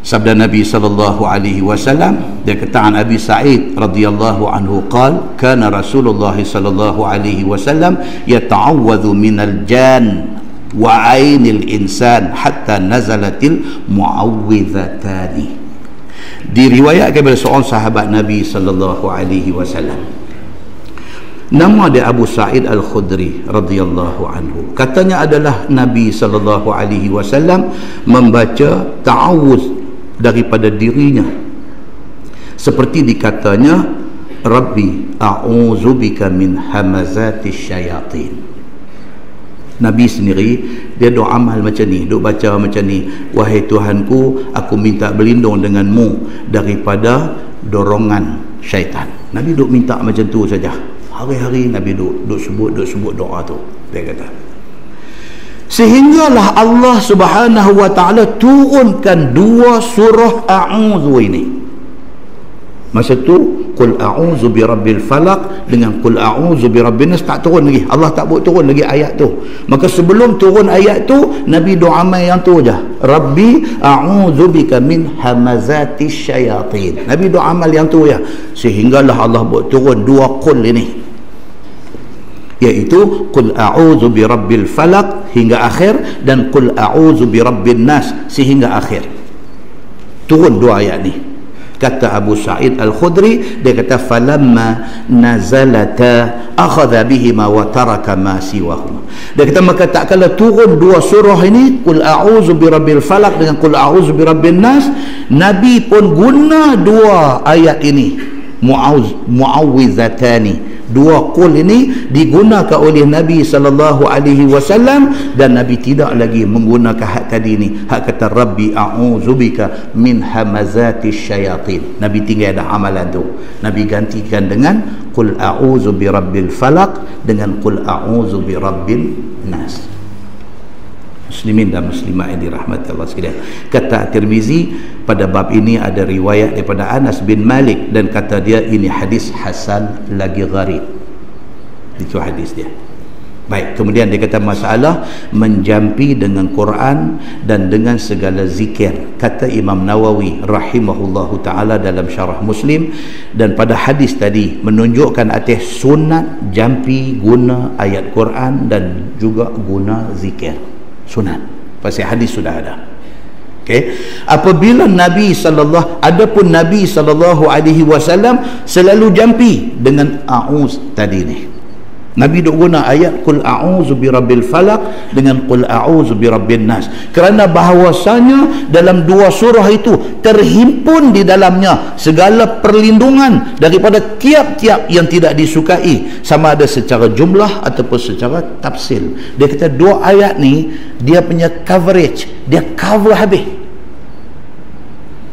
sabda Nabi sallallahu alaihi wasallam, dia kata an Abi Sa'id radhiyallahu anhu qala kana Rasulullah sallallahu alaihi wasallam yata'awwadhu minal jan wa 'ainil insan hatta nazalatil mu'awwidhatani. Diriwayatkan oleh seorang sahabat Nabi sallallahu alaihi wasallam, nama dia Abu Sa'id Al-Khudri radhiyallahu anhu. Katanya adalah Nabi sallallahu alaihi wasallam membaca ta'awuz daripada dirinya seperti dikatanya, Rabbi a'udzubika min hamazatis syayatin. Nabi sendiri dia doa amal macam ni, duk baca macam ni, wahai Tuhanku, aku minta berlindung denganmu daripada dorongan syaitan. Nabi duk minta macam tu saja, hari-hari Nabi duk sebut doa tu, dia kata. Sehinggalah Allah Subhanahu wa ta'ala turunkan 2 surah a'udzu ini. Masa tu qul a'udzu birabbil falaq dengan qul a'udzu birabbin nas tak turun lagi. Allah tak buat turun lagi ayat tu. Maka sebelum turun ayat tu, Nabi doa mai yang tu je, Rabbi a'udzu bika min hamazatis syayatin. Nabi doa amal yang tu ya. Sehinggalah Allah buat turun 2 qul ini, iaitu qul a'udzu birabbil falaq hingga akhir, dan qul a'udzu birabbin nas sehingga akhir. Turun 2 ayat ni. Kata Abu Sa'id Al-Khudri, dia kata falamma nazalata akhadha bihima wa taraka ma siwahuma. Dia kata maka tak kala turun 2 surah ini, qul a'udzu birabbil falaq dengan qul a'udzu birabbin nas, Nabi pun guna 2 ayat ini, mu'awwizatani. 2 qul ini digunakan oleh Nabi sallallahu alaihi wasallam, dan Nabi tidak lagi menggunakan hak tadi ni, hak kata Rabbi a'udzubika min hamazatis syayatin. Nabi tinggal dah amalan tu, Nabi gantikan dengan qul a'udzu birabbil falaq dengan qul a'udzu birabbin nas. Muslimin dan muslimat yang dirahmati Allah sekalian, kata Tirmizi pada bab ini ada riwayat daripada Anas bin Malik, dan kata dia ini hadis hasan lagi gharib. Itu hadis dia. Baik, kemudian dia kata masalah menjampi dengan Quran dan dengan segala zikir. Kata Imam Nawawi rahimahullahu ta'ala dalam syarah Muslim, dan pada hadis tadi menunjukkan atas sunat jampi guna ayat Quran dan juga guna zikir. Sunat, pasal hadis sudah ada. Okey, apabila Nabi adapun Nabi sallallahu alaihi wasallam selalu jampi dengan a'uz tadi ni. Nabi duk guna ayat qul a'udzu birabbil falaq dengan qul a'udzu birabbin nas, kerana bahawasanya dalam dua surah itu terhimpun di dalamnya segala perlindungan daripada tiap-tiap yang tidak disukai, sama ada secara jumlah ataupun secara tafsil. Dia kata dua ayat ni dia punya coverage, dia cover habis.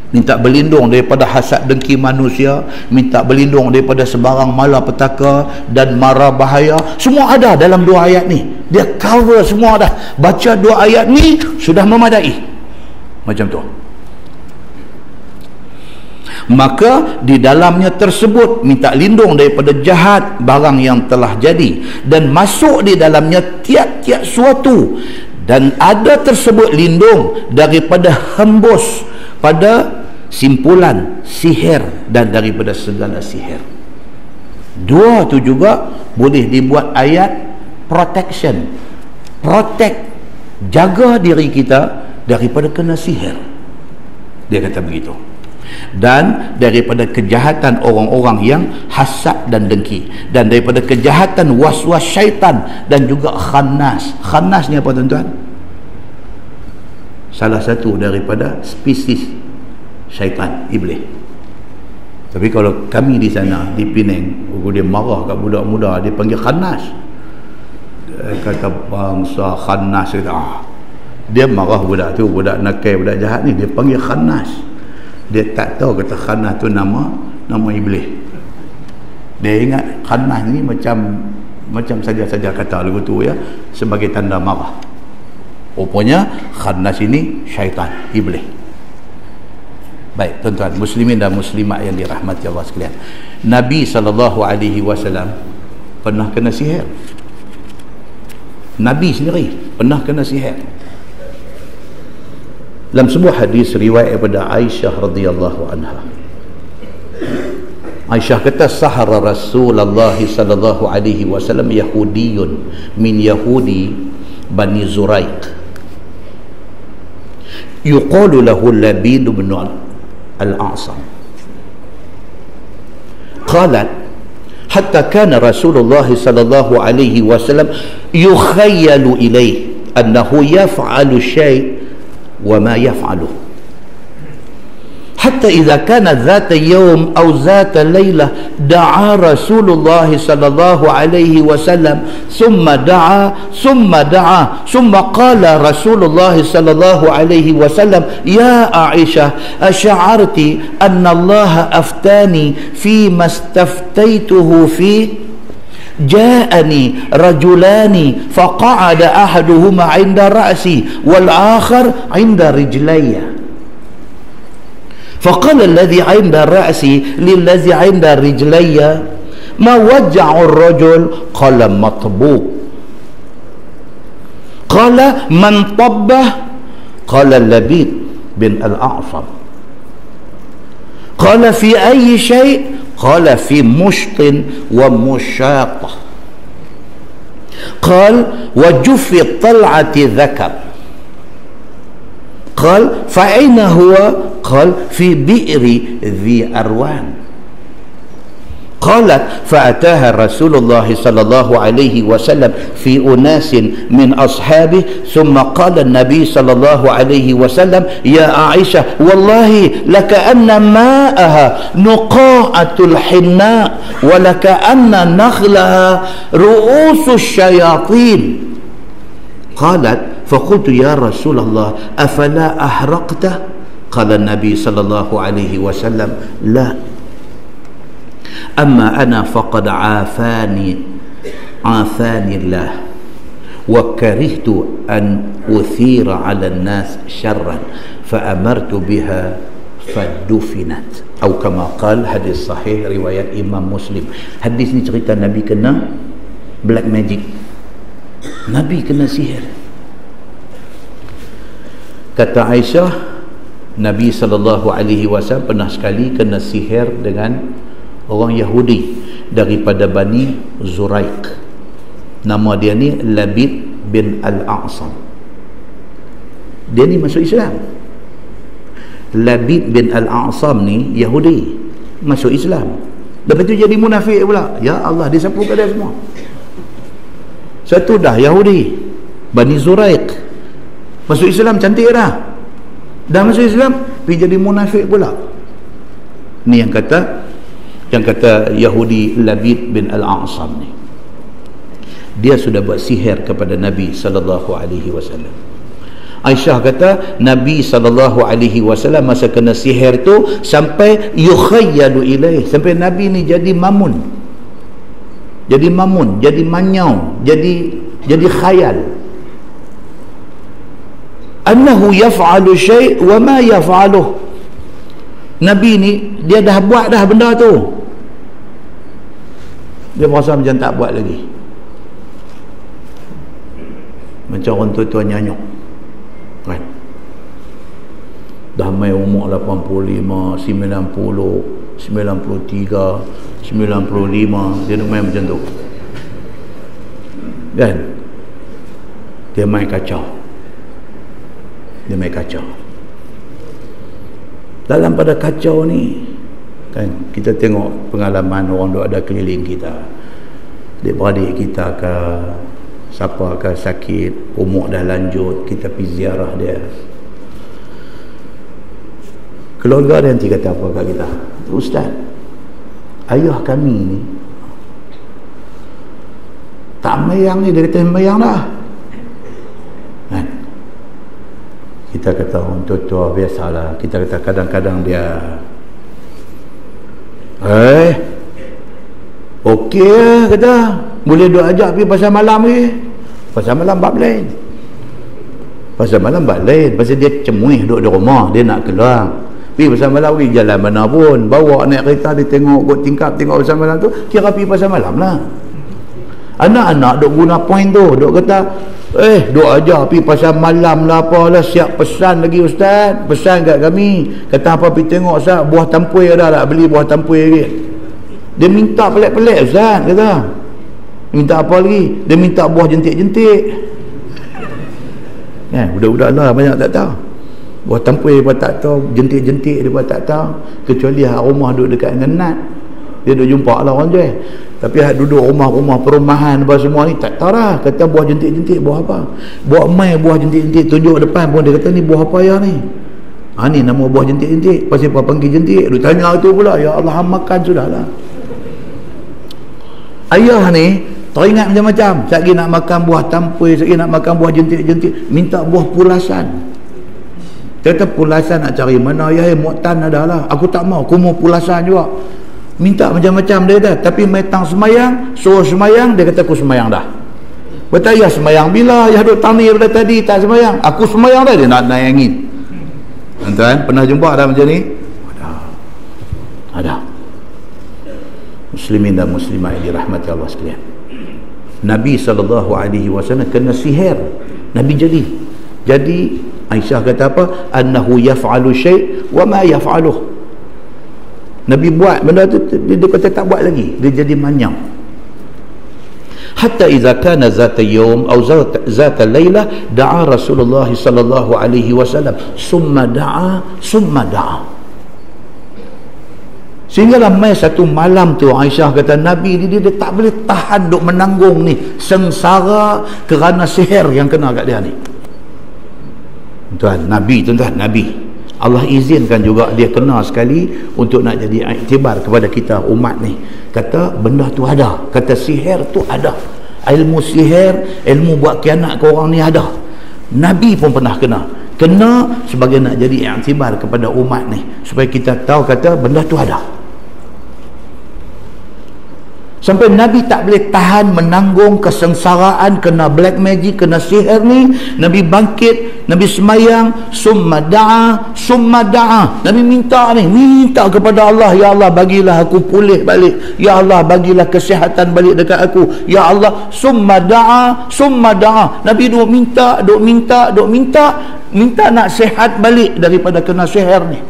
Minta berlindung daripada hasad dengki manusia, minta berlindung daripada sebarang malapetaka dan mara bahaya, semua ada dalam dua ayat ni. Dia cover semua dah. Baca dua ayat ni sudah memadai. Macam tu. Maka di dalamnya tersebut minta lindung daripada jahat barang yang telah jadi, dan masuk di dalamnya tiap-tiap suatu, dan ada tersebut lindung daripada hembus pada simpulan sihir dan daripada segala sihir. Dua tu juga boleh dibuat ayat protection, protect, jaga diri kita daripada kena sihir. Dia kata begitu. Dan daripada kejahatan orang-orang yang hasad dan dengki, dan daripada kejahatan was-was syaitan, dan juga khannas. Khannas ni apa tuan-tuan? Salah satu daripada spesies syaitan, iblis. Tapi kalau kami di sana di Penang, dia marah kat budak muda, dia panggil khannas. Dia kata bangsa khannas, dia marah budak tu, budak nakal, budak jahat ni, dia panggil khannas. Dia tak tahu kata khannas tu nama iblis. Dia ingat khannas ni macam saja-saja kata lagu tu ya, sebagai tanda marah. Rupanya khannas ini syaitan, iblis. Baik tuan-tuan muslimin dan muslimat yang dirahmati Allah sekalian, Nabi SAW pernah kena sihir. Nabi sendiri pernah kena sihir. Dalam sebuah hadis riwayat daripada Aisyah radhiyallahu anha, Aisyah kata sahara Rasulullah sallallahu alaihi wasallam Yahudiyun min Yahudi Bani Zuraiq yuqalu lahu Labid bin al-A'sam. Qalat hatta kana Rasulullah sallallahu alaihi wasallam yukhayyalu ilayhi annahu yaf'alu syai' wa ma yaf'alu حتى إذا كان ذات يوم أو ذات ليلة دعا رسول الله صلى الله عليه وسلم ثم دعا ثم قال رسول الله صلى الله عليه وسلم يا عائشة أشعرت أن الله أفتاني فيما استفتيته فيه جاءني رجلان فقعد أحدهما عند رأسي والآخر عند رجلي فقال الذي عند رأسي للذي عند رجلي ما وجع الرجل؟ قال مطبوب. قال من طبه؟ قال اللبيد بن الأعصم. قال في أي شيء؟ قال في مشط ومشاطة. قال وجف طلعة ذكر. قال فأين هو؟ قال في بئر ذي أروان. قالت فأتاها رسول الله صلى الله عليه وسلم في أناس من أصحابه ثم قال النبي صلى الله عليه وسلم يا عائشة والله لكأن ماءها نقاعة الحناء ولكأن نخلها رؤوس الشياطين. قالت فقلت يا رسول الله أفلا أحرقته؟ قال النبي صلى الله عليه وسلم لا أما أنا فقد عافاني الله وكرهت أن أثير على الناس شرا فأمرت بها فدفنت أو كما قال. hadis sahih riwayat Imam Muslim. Hadis ni cerita Nabi kena black magic, Nabi kena sihir. Kata Aisyah, Nabi SAW pernah sekali kena sihir dengan orang Yahudi daripada Bani Zuraiq. Nama dia ni Labid bin al-A'sam. Dia ni masuk Islam. Labid bin al-A'sam ni Yahudi, masuk Islam. Lepas tu jadi munafik pula. Ya Allah, dia sapu kat dia semua. Satu dah Yahudi, Bani Zuraiq, masuk Islam cantik dah. Dah masuk Islam, pergi jadi munafik pula. Ni yang kata Yahudi Labid bin Al-A'sam ni. Dia sudah buat sihir kepada Nabi sallallahu alaihi wasallam. Aisyah kata Nabi SAW masa kena sihir tu sampai yukhayyalu ilaih, sampai Nabi ni jadi mamun, jadi manyau, jadi khayal annahu yaf'alu syai' wa ma yaf'aluh. Nabi ni dia dah buat dah benda tu, dia merasa macam tak buat lagi, macam orang tua-tua nyanyuk kan, dah main umur 85, 90, 93, 95, dia nak main macam tu kan. Dia main kacau, dalam pada kacau ni kan, kita tengok pengalaman orang duk ada keliling kita, adik-beradik kita ke siapa ke sakit, umur dah lanjut, kita pergi ziarah dia, keluarga dia nanti kata apa kat kita, Ustaz, ayah kami ni tak mayang ni, dia kata mayang dah kan. Kita kata orang tua-tua biasalah, kita kata kadang-kadang dia okey lah kata, boleh duk ajak pergi pasal malam ni. Pasal malam bab lain, pasal malam bab lain, pasal dia cemuih duduk di rumah, dia nak keluar pergi pasal malam, pergi jalan mana pun, bawa naik kereta, dia tengok kot tingkap, tengok pasal malam tu, kira pergi pasal malam lah. Anak-anak duk guna point tu, duk kata duk ajak pergi pasal malam lah, apalah, siap pesan lagi Ustaz, pesan kat kami, kata apa pergi tengok Ustaz, buah tampui ada tak, beli buah tampui lagi. Dia minta pelik-pelik Ustaz, kata minta apa lagi, dia minta buah jentik-jentik kan. Budak-budak lah banyak tak tahu, buah tampui dia tak tahu, jentik-jentik dia tak tahu, kecuali hak rumah duduk dekat dengan nat, dia duduk jumpa lah orang jual. Tapi hak duduk rumah-rumah perumahan apa semua ni tak tahu lah, kata buah jentik-jentik, buah apa, buah mai, buah jentik-jentik, tunjuk depan pun dia kata ni buah apa ya ni, ni nama buah jentik-jentik, pasal apa panggil jentik, dia tanya tu pula, ya Allah makan sudahlah. Ayah ni teringat macam-macam, sekali nak makan buah tampui, sekali nak makan buah jentik-jentik, minta buah pulasan. Dia kata pulasan nak cari mana ya, muktan ada lah, aku tak mau, aku mau pulasan juga. Minta macam-macam dia kata, tapi metang semayang, suruh semayang, dia kata aku semayang dah. Kata ya semayang bila, ya duk tani pada tadi tak semayang, aku semayang dah, dia nak nayangin. Tuan-tuan pernah jumpa ada macam ni? Ada. Muslimin dan muslimah yang dirahmati Allah sekalian, Nabi SAW kena sihir, Nabi jadi Aisyah kata apa, annahu yaf'alu syai' wa ma yaf'aluh. Nabi buat benda tu, dia kata tak buat lagi, dia jadi manyang. Hatta idza kana zata yawm aw zata laylah da'a Rasulullah sallallahu alaihi wasallam summa da'a. Sehinggalah mai satu malam tu Aisyah kata Nabi dia tak boleh tahan duk menanggung ni sengsara kerana sihir yang kena kat dia ni. Tuan Nabi Allah izinkan juga dia kena sekali untuk nak jadi iktibar kepada kita umat ni. Kata benda tu ada, kata sihir tu ada, ilmu sihir, ilmu buat kianat ke orang ni ada. Nabi pun pernah kena sebagai nak jadi iktibar kepada umat ni, supaya kita tahu kata benda tu ada. Sampai Nabi tak boleh tahan menanggung kesengsaraan kena black magic, kena sihir ni. Nabi bangkit, Nabi semayang, summa da'a. Nabi minta kepada Allah, ya Allah bagilah aku pulih balik, ya Allah bagilah kesihatan balik dekat aku, ya Allah. Summa da'a. Nabi duk minta nak sihat balik daripada kena sihir ni.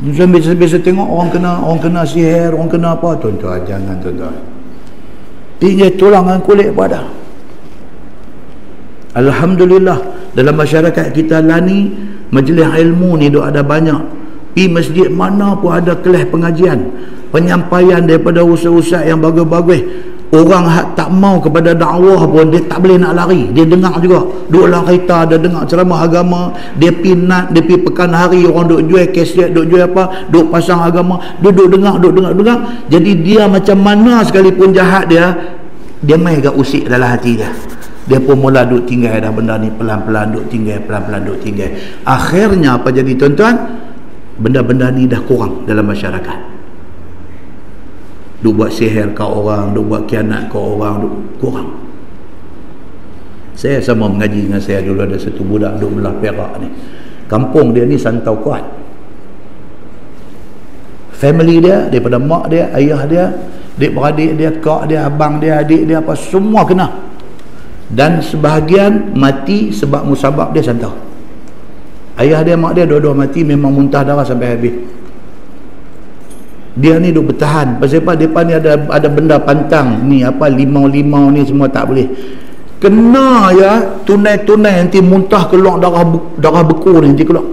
Biasa tengok orang kena sihir, orang kena apa, tuan-tuan jangan tuan-tuan, tinggal tulangan kulit pada. Alhamdulillah dalam masyarakat kita lah ni, majlis ilmu ni duk ada banyak. Pergi masjid mana pun ada kelas pengajian, penyampaian daripada ustaz-ustaz yang bagus-bagus. orang tak mau kepada dakwah pun dia tak boleh nak lari, dia dengar juga, duduk dalam kereta dia dengar ceramah agama, dia pinat, dia pergi pekan hari orang duk jual kaset, duk jual apa, duk pasang agama, duduk dengar. Jadi dia macam mana sekalipun jahat dia main agak usik dalam hati dia pun mula duk tinggal dah benda ni, pelan-pelan duk tinggal. Akhirnya apa jadi tuan-tuan? Benda-benda ni dah kurang dalam masyarakat. Duk buat sihir kat orang, duk buat khianat kat orang, duk kurang. Saya sama mengaji dengan saya dulu, ada satu budak duk belah Perak ni. Kampung dia ni santau kuat. Family dia, daripada mak dia, ayah dia, adik-beradik dia, kak dia, abang dia, adik dia, apa semua kena. Dan sebahagian mati sebab musabab dia santau. Ayah dia, mak dia dua-dua mati, memang muntah darah sampai habis. Dia ni duk bertahan. Pasal apa? Depa ni ada benda pantang ni, apa limau-limau ni semua tak boleh. Kena ya tunai-tunai nanti muntah keluar darah beku ni nanti keluar.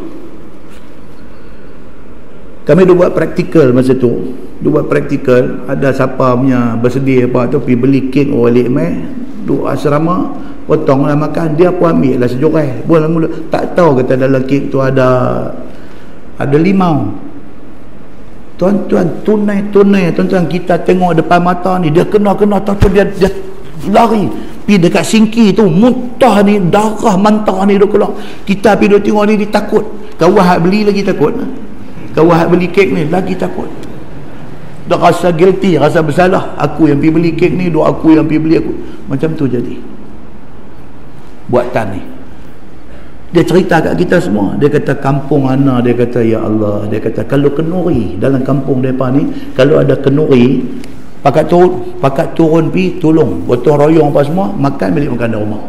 Kami duk buat praktikal masa tu. Duk buat praktikal, ada siapa punya bersedia apa tu pergi beli kek balik mai, duk asrama, potonglah makan, dia pun ambil lah sejorai. Mula-mula tak tahu kata dalam kek tu ada limau. Tuan-tuan, tunai-tunai tuan-tuan, kita tengok depan mata ni, dia kena tahu dia lari pergi dekat singki tu, muntah ni, darah mantah ni dia keluar. Kita pergi duk tengok ni, dia takut. Kawan hak beli lagi takut, kawan hak beli kek ni lagi takut. Dah rasa guilty, rasa bersalah, aku yang pergi beli kek ni, aku yang pergi beli, aku macam tu jadi buatan ni. Dia cerita kat kita semua. Dia kata kampung ana, dia kata ya Allah, dia kata kalau kenuri dalam kampung depa ni, kalau ada kenuri, pakat turun pi tolong gotong royong apa semua, makan balik makan dalam rumah.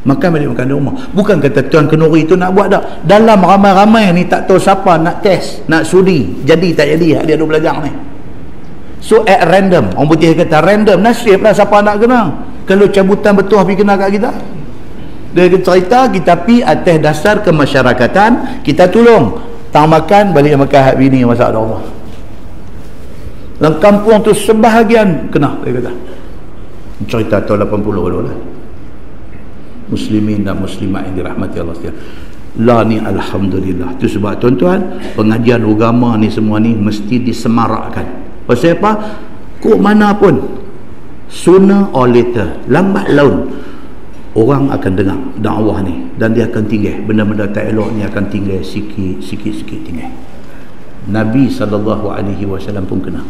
Makan balik makan dalam rumah. Bukan kata tuan kenuri tu nak buat dah. Dalam ramai-ramai ni tak tahu siapa nak test, nak sudi, jadi tak jadi dia duk belajar ni. So at random, orang putih kata random, nasib lah siapa nak kena. Kalau cabutan betul pergi kena kat kita. Dia cerita, kita pi atas dasar kemasyarakatan, kita tolong tak makan, balik makan hak bini masak ada Allah. Dalam kampung tu sebahagian kena, dia kata. Cerita tahun 80 dulu lah. Muslimin dan muslimat yang dirahmati Allah sekalian. Lah ni alhamdulillah. Tu sebab tuan-tuan, pengajian agama ni semua ni mesti disemarakkan. Pasal apa? Kok mana pun, sooner or later, lambat laun, orang akan dengar dakwah ni dan dia akan tinggal. Benda-benda tak elok ni akan tinggal sikit tinggal. Nabi SAW pun kena.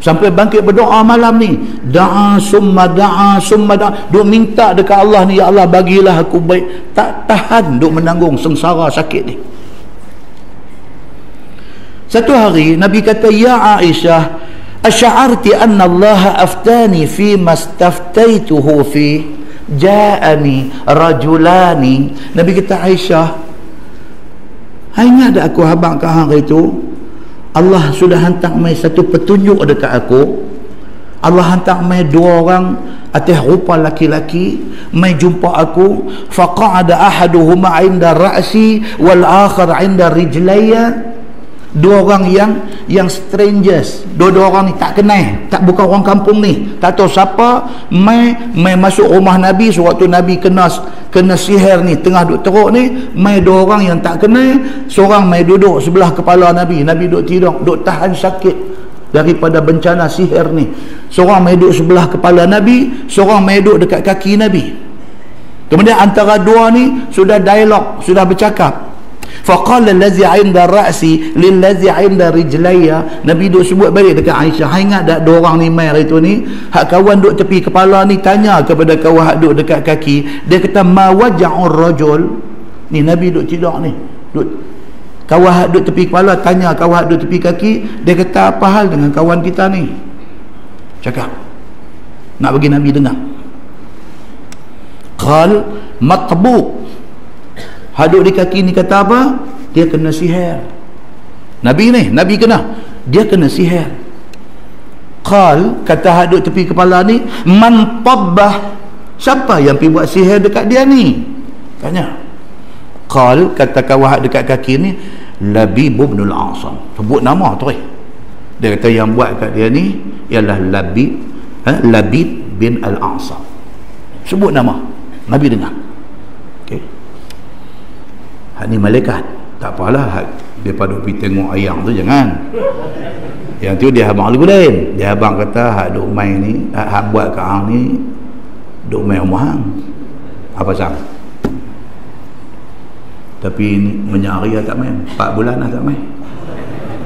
Sampai bangkit berdoa malam ni, da'a summa da'a. Duk minta dekat Allah ni, ya Allah bagilah aku baik. Tak tahan duk menanggung sengsara sakit ni. Satu hari Nabi kata, ya Aisyah, asy'arti anna Allah aftani fi mastaftaituhu fi, ja'ani rajulani. Nabi kata, Aisyah, ingat tak aku habang kat hang itu, Allah sudah hantar mai satu petunjuk dekat aku. Allah hantar mai dua orang atas rupa laki-laki mai jumpa aku. Faqa'ada ahaduhuma 'inda ra'si wal akhar 'inda rijlayya. Dua orang yang strangers, dua orang ni tak kenal, tak, bukan orang kampung ni, tak tahu siapa, mai masuk rumah Nabi sewaktu Nabi kena sihir ni, tengah duk teruk ni, mai dua orang yang tak kenal, seorang mai duduk sebelah kepala Nabi duk tidur, duk tahan sakit daripada bencana sihir ni. Seorang mai duduk sebelah kepala Nabi, seorang mai duduk dekat kaki Nabi. Kemudian antara dua ni sudah dialog, sudah bercakap. Faqala allazi 'inda ra'si lillazi 'inda rijlayya. Nabi duk sebut balik dekat Aisyah, ingat tak dua orang ni mai hari tu ni, hak kawan duk tepi kepala ni tanya kepada kawan hak duk dekat kaki. Dia kata, ma waja'ur rajul. Ni Nabi duk tidur ni, duk kawan hak duk tepi kepala tanya kawan hak duk tepi kaki. Dia kata, apa hal dengan kawan kita ni? Cakap nak bagi Nabi dengar. Qal matbuq. Haduk di kaki ni kata apa? Dia kena sihir. Nabi kena, dia kena sihir. Qal, kata haduk tepi kepala ni, man tabbah. Siapa yang pergi buat sihir dekat dia ni? Tanya. Qal, kata kawan dekat kaki ni, Labib bin al-Asam. Sebut nama tu. Dia kata yang buat kat dia ni ialah Labid bin Al-A'sam. Sebut nama, Nabi dengar. Okey. Hak ni malaikat. Tak apalah, dia pada pergi tengok ayam tu jangan. Yang tu dia abang lagu lain. Dia abang kata hak duk main ni, hak buat kat hang ni duk main rumah hang. Apa sang? Tapi ni menyari tak main. 4 bulan dah tak main.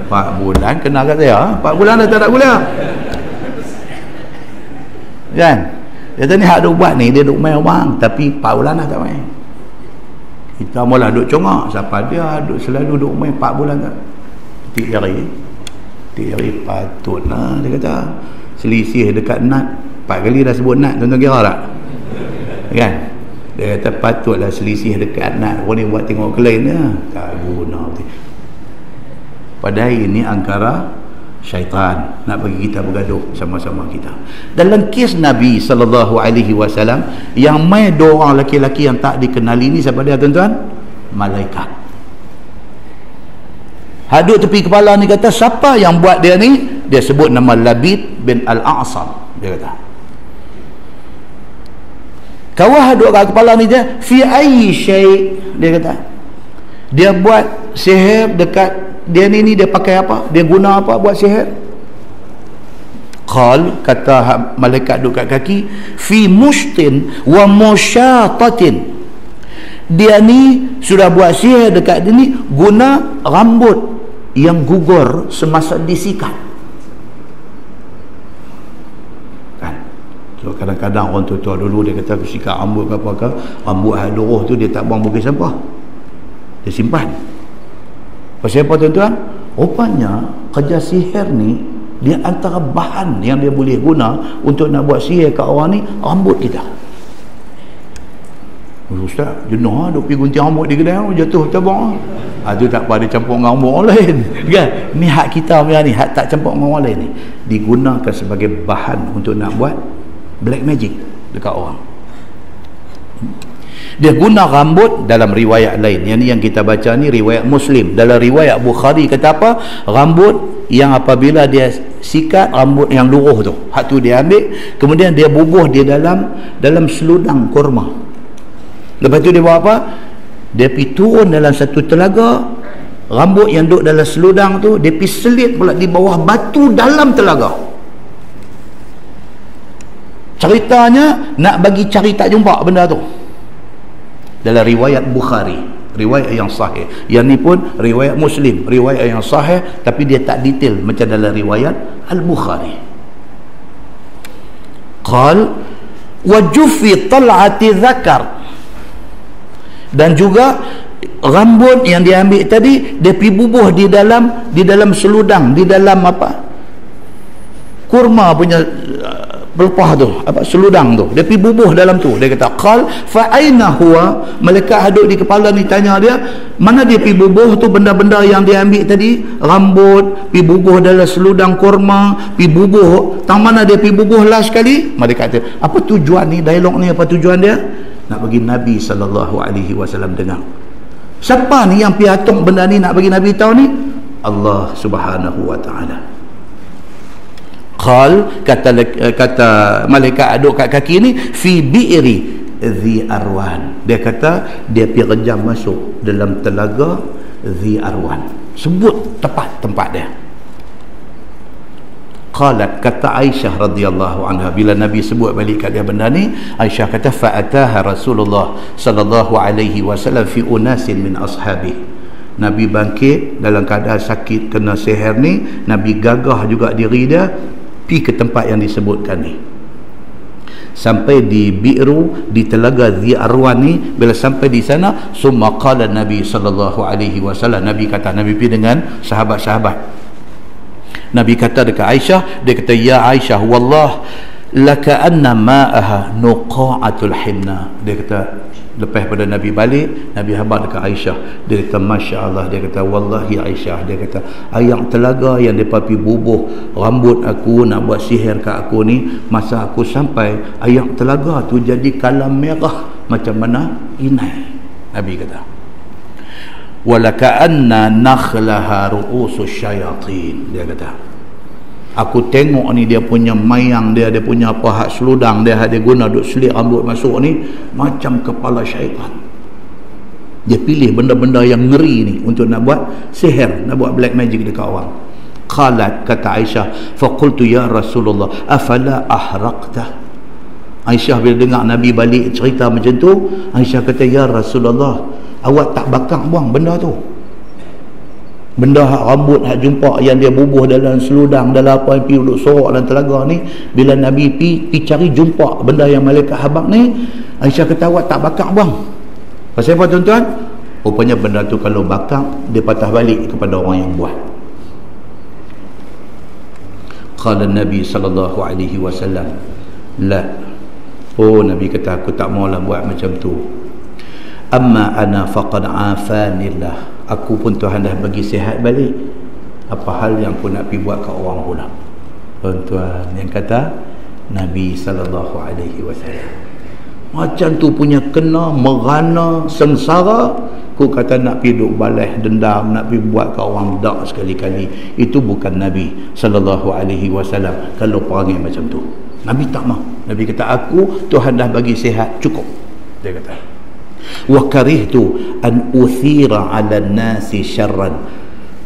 4 bulan kena kat saya. 4 bulan dah tak nak gula. Kan? Dia kata ni hak duk buat ni, dia duk main rumah hang, tapi 4 bulan dah tak main. Kita mula duk congak, siapa dia duk selalu duk main 4 bulan tak. Tiap hari patutlah, dia kata selisih dekat nat 4 kali dah sebut nat, tuan-tuan kira tak? Kan? Dia kata patutlah selisih dekat nat, orang ni buat tengok kelain dia tak guna. Padahal ini angkara syaitan nak bagi kita bergaduh sama-sama kita. Dalam kes Nabi SAW yang mai 2 orang lelaki-lelaki yang tak dikenali ni, siapa dia tuan-tuan? Malaikat. Hadut tepi kepala ni kata siapa yang buat dia ni? Dia sebut nama Labid bin Al-A'sam. Dia kata kawah hadut kat kepala ni dia fi ayyi syai', dia kata dia buat sihir dekat dia ni dia pakai apa, dia guna apa buat sihir? Qal, kata malaikat duduk kat kaki, fi mushtin wa musyatatin, dia ni sudah buat sihir dekat dia ni guna rambut yang gugur semasa disikat. Kan? So kadang-kadang orang tua-tua dulu dia kata sikat rambut ke apa ke, rambut haluruh tu dia tak buang bukit sampah, dia simpan. Pasal apa tuan-tuan? Rupanya kerja sihir ni, dia antara bahan yang dia boleh guna untuk nak buat sihir kat orang ni, rambut kita. Ustaz, jenuh duk pergi gunting rambut di kedai, jatuh tabang. Tu tak apa, dia campur dengan rambut orang lain. Kan? Ni hak kita punya ni, hak tak campur dengan orang lain ni. Digunakan sebagai bahan untuk nak buat black magic dekat orang. Dia guna rambut dalam riwayat lain. Yang ni yang kita baca ni riwayat Muslim. Dalam riwayat Bukhari kata apa? Rambut yang apabila dia sikat, rambut yang luruh tu, hak tu dia ambil, kemudian dia bubuh dia dalam seludang kurma. Lepas tu dia buat apa? Dia pergi turun dalam satu telaga, rambut yang duduk dalam seludang tu dia pergi selit pula di bawah batu dalam telaga. Ceritanya nak bagi cari tak jumpa benda tu. Dalam riwayat Bukhari, riwayat yang sahih. Yang ni pun riwayat Muslim, riwayat yang sahih, tapi dia tak detail macam dalam riwayat Al-Bukhari. Qal wa jufi tal'ati dzakar, dan juga rambut yang dia ambil tadi dia pergi bubuh di dalam seludang, di dalam apa, kurma punya pelepah tu, apa, seludang tu, dia pergi bubuh dalam tu. Dia kata qal fa aina huwa, malaikat hadut di kepala ni tanya dia, mana dia pergi bubuh tu benda-benda yang dia ambil tadi, rambut, pergi bubuh dalam seludang kurma, pergi bubuh tang mana dia pergi bubuh last sekali. Malaikat kata, apa tujuan ni, dialog ni apa tujuan dia? Nak bagi Nabi SAW dengar. Siapa ni yang pergi atung benda ni nak bagi Nabi tahu ni? Allah Subhanahu wa ta'ala. Qal, kata malaikat aduk kat kaki ni, fi bi'ri Dhi Arwan. Dia kata dia pergi rejam masuk dalam telaga Dhi Arwan. Sebut tepat tempat dia. Qalat, kata Aisyah radhiyallahu anha, bila Nabi sebut balik kat dia benda ni, Aisyah kata fa'ataha Rasulullah sallallahu alaihi wasallam fi unasin min ashabi. Nabi bangkit dalam keadaan sakit kena sihir ni, Nabi gagah juga diri dia pergi ke tempat yang disebutkan ni. Sampai di bi'ru, di telaga Dhi Arwan ni, bila sampai di sana, summa qala Nabi sallallahu alaihi wasallam, Nabi kata, Nabi pergi dengan sahabat-sahabat. Nabi kata dekat Aisyah, dia kata, ya Aisyah, wallah laka'anna ma'aha nuqa'atul hinna. Dia kata lepas pada Nabi balik, Nabi habar dekat Aisyah, dia kata Masya Allah, dia kata wallahi Aisyah, dia kata air telaga yang mereka pergi bubuh rambut aku nak buat sihir kat aku ni, masa aku sampai air telaga tu jadi kalam merah macam mana inai. Nabi kata walaka'anna nakhlaha ru'usus syayatin. Dia kata Aku tengok ni dia punya mayang dia punya apa hak seludang dia guna duk selit rambut masuk ni macam kepala syaitan. Dia pilih benda-benda yang ngeri ni untuk nak buat sihir, nak buat black magic dekat orang. Qalat, kata Aisyah, faqultu ya Rasulullah afala ahraqta. Aisyah bila dengar Nabi balik cerita macam tu, Aisyah kata, ya Rasulullah, awak tak bakar buang benda tu? Benda hak rambut hak jumpa yang dia bubuh dalam seludang, dalam apa yang pergi duduk sorok dalam telaga ni, bila Nabi pergi cari jumpa benda yang malaikat habaq ni, Aisyah kata, awak tak bakar buang. Pasal apa tuan-tuan? Rupanya benda tu kalau bakar, dia patah balik kepada orang yang buat. Qala Nabi sallallahu alaihi wasallam, la. Oh, Nabi kata, aku tak maulah buat macam tu. Amma ana faqad afanillah. Aku pun Tuhan dah bagi sihat balik. Apa hal yang aku nak pergi buat kat orang pula? Tuan-tuan, yang kata Nabi sallallahu alaihi wasallam. Macam tu punya kena, merana, sengsara, ku kata nak pergi duk balas dendam, nak pergi buat kat orang dak sekali-kali. Itu bukan Nabi sallallahu alaihi wasallam kalau perangai macam tu. Nabi tak mau. Nabi kata, aku Tuhan dah bagi sihat, cukup. Dia kata, wa karihtu an uthira 'ala an-nasi syarran.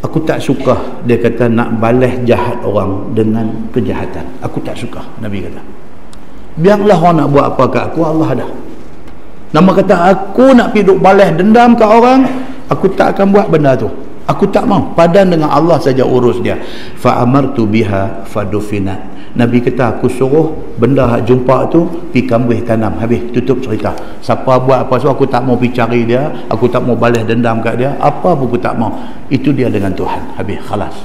Aku tak suka, dia kata, nak balas jahat orang dengan kejahatan. Aku tak suka, Nabi kata. Biarlah orang nak buat apa kat aku, Allah dah. Nama kata aku nak pergi duk balas dendam kat orang, aku tak akan buat benda tu. Aku tak mau. Padan dengan Allah saja urus dia. Fa amartu biha fadufinat. Nabi kata, aku suruh benda hak jumpa tu pergi kambuh tanam. Habis, tutup cerita. Siapa buat apa so, aku tak mau pergi cari dia, aku tak mau balas dendam kat dia, apa pun aku tak mau. Itu dia dengan Tuhan. Habis, khalas.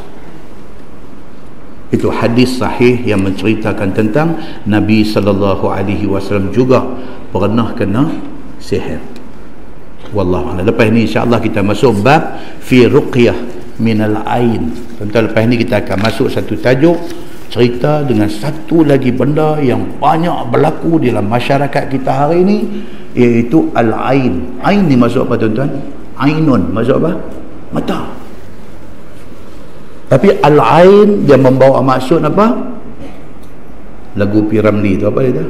Itu hadis sahih yang menceritakan tentang Nabi sallallahu alaihi wasallam juga pernah kena sihir. Wallahu a'lam. Lepas ni insya-Allah kita masuk bab fi ruqyah minal ain. Tuan-tuan, lepas ni kita akan masuk satu tajuk cerita dengan satu lagi benda yang banyak berlaku dalam masyarakat kita hari ni, iaitu al-ain. Ain ni maksud apa tuan-tuan? Ainun maksud apa? Mata. Tapi al-ain dia membawa maksud apa? Lagu P. Ramlee tu apa dia tu?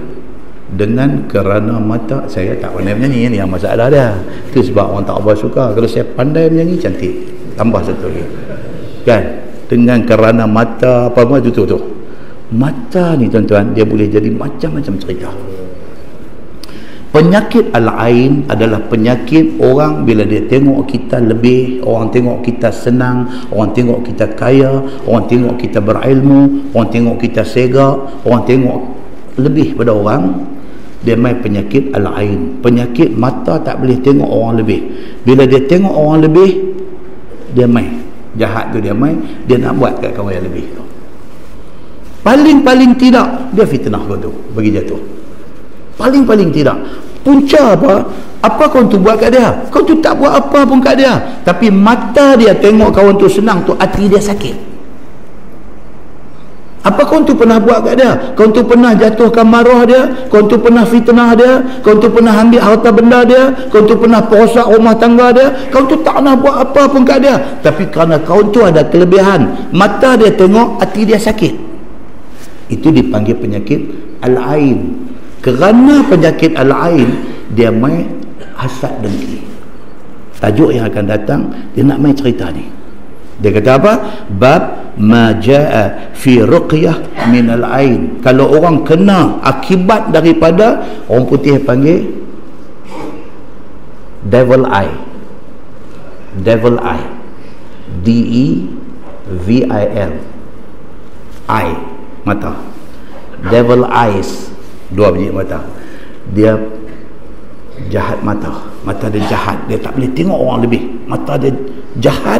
Dengan kerana mata. Saya tak pandai menyanyi ni yang masalah dia. Itu sebab orang tak apa suka. Kalau saya pandai menyanyi, cantik. Tambah satu lagi. Kan? Dengan kerana mata apa tu. Mata ni tuan-tuan, dia boleh jadi macam-macam cerita. Penyakit al-ain adalah penyakit orang bila dia tengok kita lebih, orang tengok kita senang, orang tengok kita kaya, orang tengok kita berilmu, orang tengok kita segak, orang tengok lebih pada orang, dia main penyakit al-ain. Penyakit mata tak boleh tengok orang lebih. Bila dia tengok orang lebih, dia main jahat tu, dia main, dia nak buat kat kawan yang lebih tu. Paling-paling tidak dia fitnah kau tu, bagi jatuh. Paling-paling tidak. Punca apa? Apa kau tu buat kat dia? Kau tu tak buat apa pun kat dia, tapi mata dia tengok kawan tu senang tu, hati dia sakit. Apa kau tu pernah buat kat dia? Kau tu pernah jatuhkan marah dia, kau tu pernah fitnah dia, kau tu pernah ambil harta benda dia, kau tu pernah perosak rumah tangga dia, kau tu tak pernah buat apa pun kat dia, tapi kerana kau tu ada kelebihan, mata dia tengok, hati dia sakit. Itu dipanggil penyakit al-ain. Kerana penyakit al-ain, dia main hasad dengki. Tajuk yang akan datang, dia nak main cerita ni. Dia kata apa? Bab ma jaa fi ruqyah min al-ain. Kalau orang kena akibat daripada, orang putih panggil devil eye. Devil eye. D-E-V-I-L. Eye, mata. Devil eyes, dua biji mata. Dia jahat mata. Mata dia jahat. Dia tak boleh tengok orang lebih. Mata dia jahat.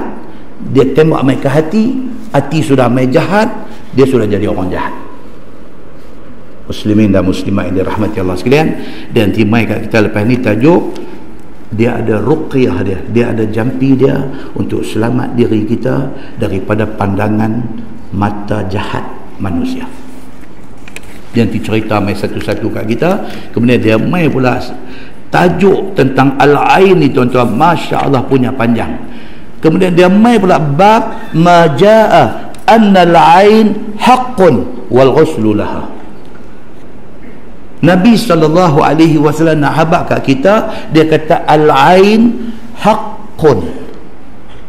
Dia tembak main ke hati. Hati sudah main jahat. Dia sudah jadi orang jahat. Muslimin dan muslimat yang dirahmati Allah sekalian. Dan timai kat kita lepas ni tajuk, dia ada ruqyah dia. Dia ada jampi dia untuk selamat diri kita daripada pandangan mata jahat manusia. Dia nanti cerita main satu-satu kat kita. Kemudian dia main pula tajuk tentang al-ain ni tuan-tuan, Masya Allah punya panjang. Kemudian dia main pula bab majaa anna al-ain haqqun wal ghuslu laha. Nabi SAW nak habaq kat kita, dia kata al-ain haqqun,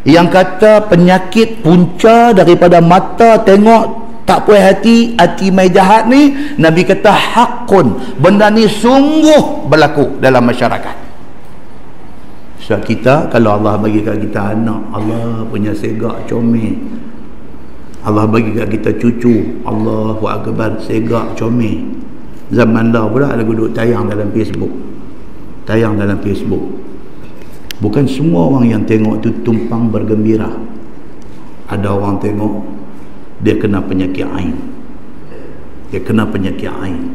yang kata penyakit punca daripada mata tengok tak puas hati, hati mai jahat ni, Nabi kata haqqun, benda ni sungguh berlaku dalam masyarakat. Sebab kita, kalau Allah bagi kat kita anak, Allah punya segak comel. Allah bagi kat kita cucu, Allahu akbar, segak comel. Zaman dah pula lagu duk tayang dalam Facebook. Tayang dalam Facebook. Bukan semua orang yang tengok tu tumpang bergembira. Ada orang tengok dia kena penyakit ain. Dia kena penyakit ain.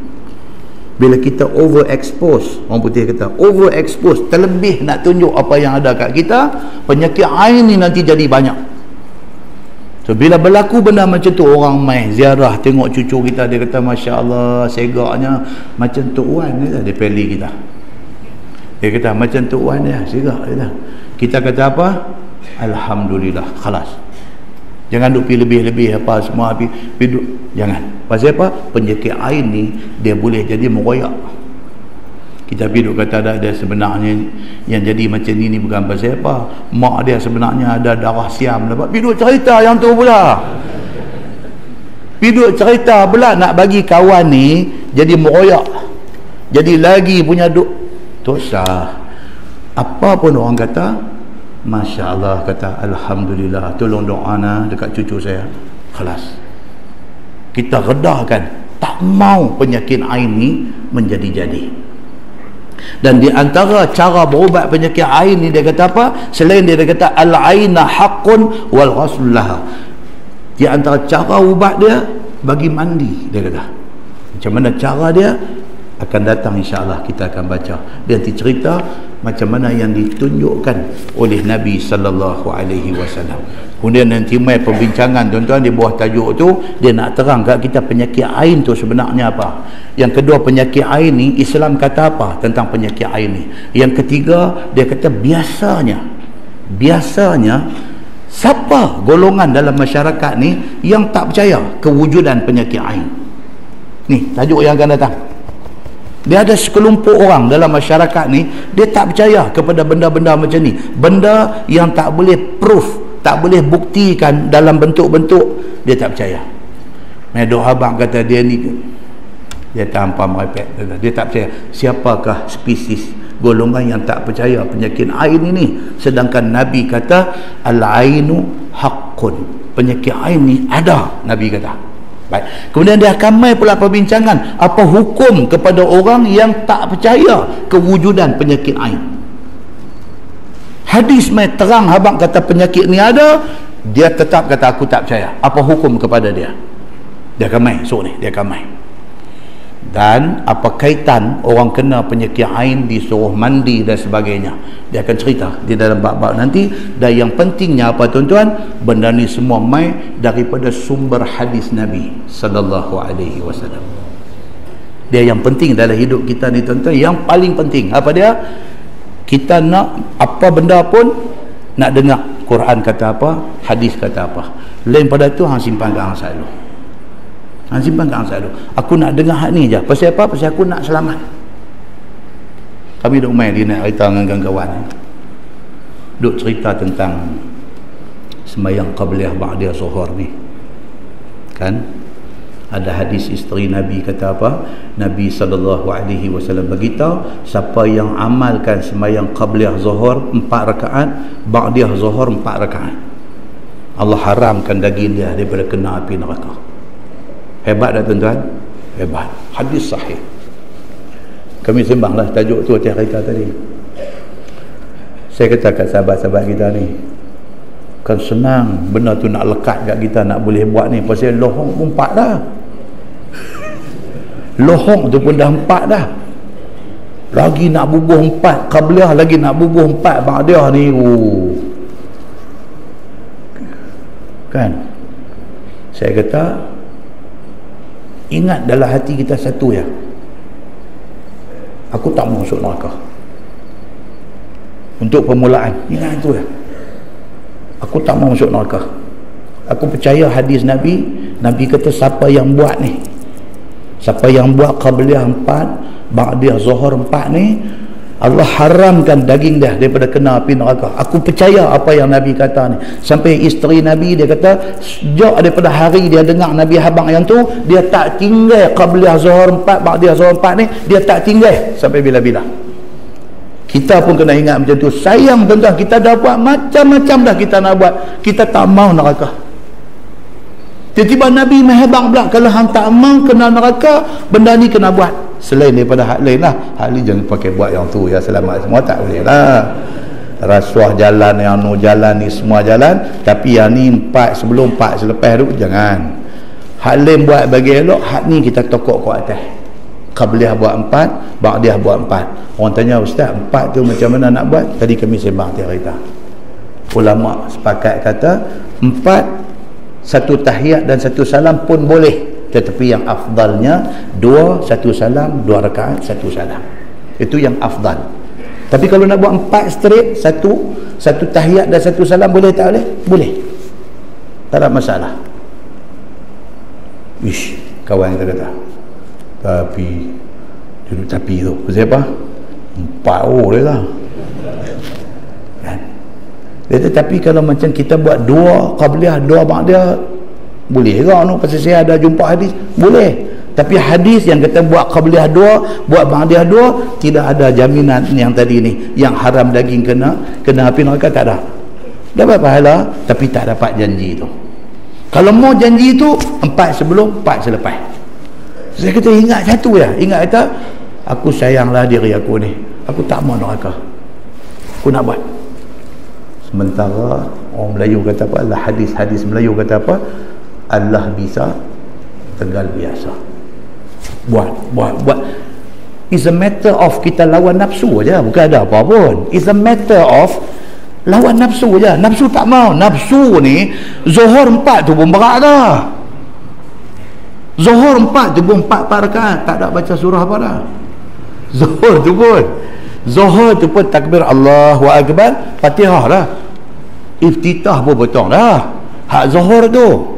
Bila kita overexpose, orang putih kata overexpose, terlebih nak tunjuk apa yang ada kat kita, penyakit ain ni nanti jadi banyak. So bila berlaku benda macam tu, orang mai ziarah tengok cucu kita, dia kata Masya Allah, segaknya macam Tok Wan ni, dia pilih kita. Dia kata macam Tok Wan dia, segak kita. Kita kata apa? Alhamdulillah, khalas. Jangan duk pergi lebih-lebih apa semua, pergi duk, jangan. Pasal apa? Penyakit ain ni dia boleh jadi meroyak. Kita pergi duk kata dia sebenarnya yang jadi macam ni bukan pasal apa, mak dia sebenarnya ada darah siam dapat. Pergi duk cerita yang tu pula. Pergi duk cerita pula nak bagi kawan ni jadi meroyak. Jadi lagi punya duk dosa. Apa pun orang kata, Masya Allah, kata Alhamdulillah, tolong doa dekat cucu saya, khalas. Kita redahkan, tak mau penyakit ain ni menjadi-jadi. Dan di antara cara berubat penyakit ain ni, dia kata apa? Selain dia kata al-aina haqqun wal ghusl laha, di antara cara ubat dia bagi mandi. Dia kata macam mana cara dia akan datang, insya-Allah kita akan baca. Dia nanti cerita macam mana yang ditunjukkan oleh Nabi sallallahu alaihi wasallam. Kemudian nanti mai perbincangan tuan-tuan di bawah tajuk tu, dia nak terang kat kita penyakit ain tu sebenarnya apa. Yang kedua, penyakit ain ni Islam kata apa tentang penyakit ain ni. Yang ketiga, dia kata biasanya siapa golongan dalam masyarakat ni yang tak percaya kewujudan penyakit ain. Ni tajuk yang akan datang. Dia ada sekelompok orang dalam masyarakat ni, dia tak percaya kepada benda-benda macam ni, benda yang tak boleh proof, tak boleh buktikan dalam bentuk-bentuk, dia tak percaya. Medok abang kata dia ni, dia tanpa merepek, dia tak percaya. Siapakah spesies golongan yang tak percaya penyakit ain ini? Sedangkan Nabi kata al-ainu haqqun, penyakit ain ni ada, Nabi kata. Baik. Kemudian dia akan mai pula perbincangan apa hukum kepada orang yang tak percaya kewujudan penyakit ain. Hadis mai terang habang kata penyakit ni ada, dia tetap kata aku tak percaya. Apa hukum kepada dia? Dia akan mai esok ni, dia akan mai. Dan apa kaitan orang kena penyakit ain disuruh mandi dan sebagainya, dia akan cerita di dalam bab-bab nanti. Dan yang pentingnya apa tuan-tuan, benda ni semua mai daripada sumber hadis Nabi sallallahu alaihi wasallam. Dia yang penting dalam hidup kita ni tuan-tuan, yang paling penting apa dia? Kita nak apa benda pun nak dengar Quran kata apa, hadis kata apa. Lain pada tu hang simpan kat hang selalu. Hang simpan kat hang selalu. Aku nak dengar hak ni je. Pasal apa? Pasal aku nak selamat. Kami duk main dia nak cerita dengan kawan-kawan. Duk cerita tentang sembahyang qabliyah ba'diyah zuhur ni. Kan? Ada hadis isteri Nabi kata apa? Nabi SAW beritahu, siapa yang amalkan sembahyang qabliyah zuhur 4 rakaat, ba'diyah zuhur 4 rakaat, Allah haramkan daging dia daripada kena api neraka. Hebat tak tuan-tuan? Hebat. Hadis sahih. Kami sembanglah tajuk tu atas cerita tadi. Saya kata kat sahabat-sahabat kita ni, kan senang benda tu nak lekat kat kita, nak boleh buat ni. Pasal lohong pun 4 dah. Lohong tu pun dah 4 dah. Lagi nak bubuh 4 qabliyah, lagi nak bubuh 4 ba'diyah ni. Kan? Saya kata, ingat dalam hati kita satu ya, aku tak mau masuk neraka. Untuk permulaan, ingat itu ya, aku tak mau masuk neraka. Aku percaya hadis Nabi. Nabi kata siapa yang buat ni, siapa yang buat qabliyah 4, ba'diyah zuhur 4 ni, Allah haramkan daging dia daripada kena api neraka. Aku percaya apa yang Nabi kata ni. Sampai isteri Nabi dia kata sejak daripada hari dia dengar Nabi habang yang tu, dia tak tinggal qabliyah zuhur 4, ba'diyah zuhur 4 ni, dia tak tinggal sampai bila-bila. Kita pun kena ingat macam tu. Sayang tuan-tuan, kita dah buat macam-macam dah kita nak buat, kita tak mau neraka. Tiba-tiba Nabi mehebang pula, kalau hang tak mau kena neraka, benda ni kena buat. Selain daripada hak lain lah. Hak ni jangan pakai buat yang tu ya, selamat semua, tak boleh lah. Rasuah jalan, yang no jalan ni semua jalan, tapi yang ni 4 sebelum 4 selepas tu jangan. Hak lain buat bagi elok, hak ni kita tokok ke atas. Qabliyah buat 4, ba'diyah buat 4. Orang tanya, ustaz 4 tu macam mana nak buat? Tadi kami sembang cerita, ulama sepakat kata 4 satu tahiyat dan satu salam pun boleh, tetapi yang afdalnya 2 satu salam, 2 rakaat satu salam, itu yang afdal. Tapi kalau nak buat 4 straight, satu tahiyat dan satu salam, boleh tak boleh? Boleh, tak ada masalah. Wish, kawan kita kata, tapi duduk tapi tu siapa? 4 dia lah kan? Tapi kalau macam kita buat 2 qabliyah, 2 ba'diyah, boleh ke no? Pasal saya ada jumpa hadis, boleh. Tapi hadis yang kata buat qabliyah 2, buat ba'diyah 2, tidak ada jaminan yang tadi ni, yang haram daging kena api neraka, tak ada. Dapat pahala tapi tak dapat janji tu. Kalau mau janji tu 4 sebelum, 4 selepas. Saya kata ingat satu ya, ingat kata aku sayanglah diri aku ni, aku tak mau neraka, aku nak buat. Sementara orang Melayu kata apa, Allah, hadis Melayu kata apa, Allah bisa, tegal biasa. Buat. It's a matter of kita lawan nafsu aja, bukan ada apa pun. It's a matter of lawan nafsu aja. Nafsu tak mau. Nafsu ni zuhur 4 tu pun berat dah. Zuhur 4 tu pun 4 rakaat, tak ada baca surah apa dah. Zuhur tu pun takbir Allahu Akbar, Fatihah dah. Iftitah pun betul dah. Hak zuhur tu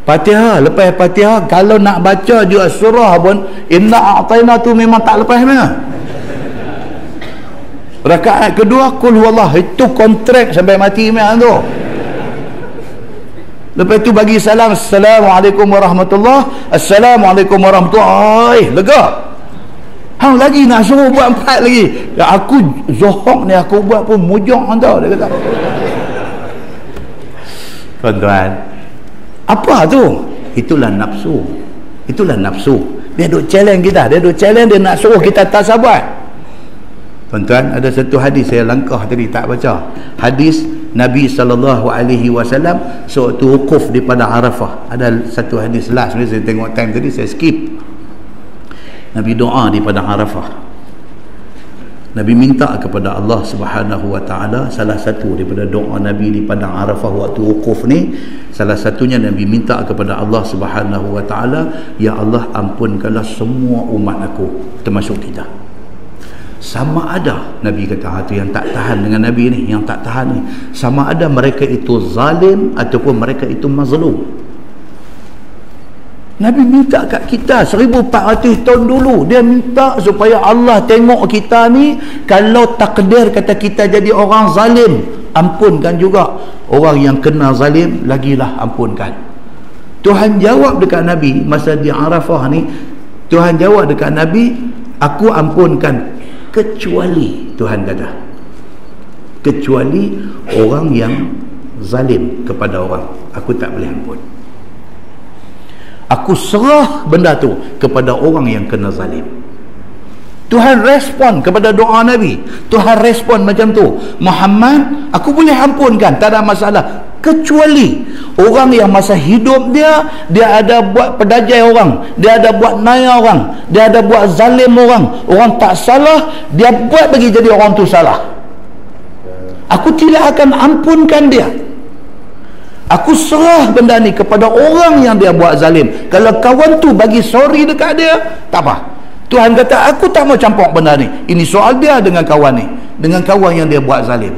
Fatihah, lepas Fatihah kalau nak baca juga surah pun inna a'tayna tu memang tak lepas mana. Rakaat kedua kul huwallah, itu kontrak sampai mati memang tu. Lepas tu bagi salam, Assalamualaikum warahmatullahi, Assalamualaikum warahmatullahi, lega. Hang lagi nak suruh buat 4 lagi. Ya, aku zohok ni aku buat pun mujok tau, dia kata. Tuan-tuan, apa tu? Itulah nafsu. Dia duk challenge kita, dia nak suruh kita tak sabar. Tuan-tuan, ada satu hadis saya langkah tadi tak baca. Hadis Nabi SAW sewaktu wukuf di padang Arafah. Ada satu hadis last ni, saya tengok time tadi saya skip. Nabi doa di padang Arafah. Nabi minta kepada Allah Subhanahu wa taala, salah satu daripada doa Nabi di padang Arafah waktu wukuf ni, salah satunya Nabi minta kepada Allah Subhanahu wa taala, ya Allah ampunkanlah semua umat aku termasuk kita. Sama ada Nabi kata itu yang tak tahan dengan Nabi ni, yang tak tahan ni, sama ada mereka itu zalim ataupun mereka itu mazlum. Nabi minta kat kita 1400 tahun dulu, dia minta supaya Allah tengok kita ni, kalau takdir kata kita jadi orang zalim, ampunkan juga orang yang kena zalim, lagilah ampunkan. Tuhan jawab dekat Nabi masa di Arafah ni, Tuhan jawab dekat Nabi, aku ampunkan kecuali, Tuhan kata, kecuali orang yang zalim kepada orang, aku tak boleh ampun. Aku serah benda tu kepada orang yang kena zalim. Tuhan respon kepada doa Nabi. Tuhan respon macam tu, Muhammad aku boleh ampunkan, tak ada masalah, kecuali orang yang masa hidup dia ada buat pedajai orang, dia ada buat naya orang, dia ada buat zalim orang tak salah, dia buat bagi jadi orang tu salah. Aku tidak akan ampunkan dia. Aku serah benda ni kepada orang yang dia buat zalim. Kalau kawan tu bagi sorry dekat dia, tak apa. Tuhan kata aku tak mau campur benda ni. Ini soal dia dengan kawan ni, dengan kawan yang dia buat zalim.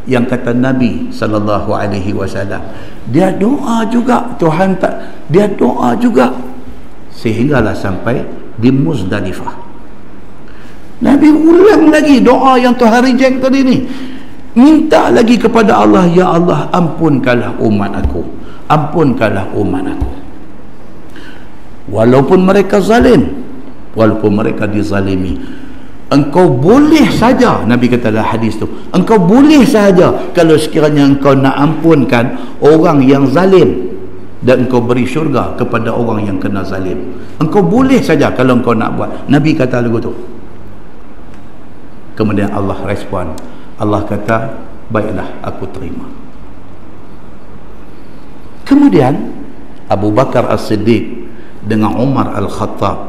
Yang kata Nabi SAW, dia doa juga, Tuhan tak, dia doa juga, sehinggalah sampai di Muzdalifah. Nabi ulang lagi doa yang Tuhan reject tadi ni, minta lagi kepada Allah, ya Allah ampunkanlah umat aku, ampunkanlah umat aku. Walaupun mereka zalim, walaupun mereka dizalimi, engkau boleh saja, Nabi kata dalam hadis tu, engkau boleh saja kalau sekiranya engkau nak ampunkan orang yang zalim dan engkau beri syurga kepada orang yang kena zalim, engkau boleh saja kalau engkau nak buat. Nabi kata lagu tu. Kemudian Allah respon, Allah kata, baiklah aku terima. Kemudian Abu Bakar As-Siddiq dengan Umar Al-Khattab,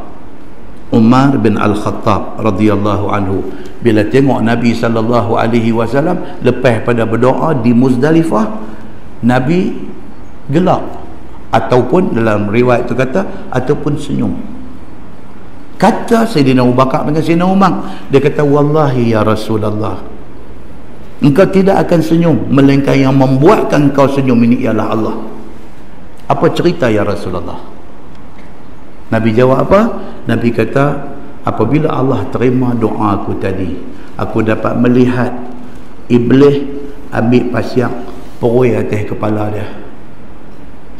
Umar bin Al-Khattab radhiyallahu anhu, bila tengok Nabi sallallahu alaihi wasallam lepas pada berdoa di Muzdalifah, Nabi gelap, ataupun dalam riwayat itu kata ataupun senyum. Kata Sayyidina Abu Bakar dengan Sayyidina Umar, dia kata, wallahi ya Rasulullah, engkau tidak akan senyum melainkan yang membuatkan engkau senyum ini ialah Allah. Apa cerita ya Rasulullah? Nabi jawab apa? Nabi kata, apabila Allah terima doa aku tadi, aku dapat melihat iblis ambil pasir perui atas kepala dia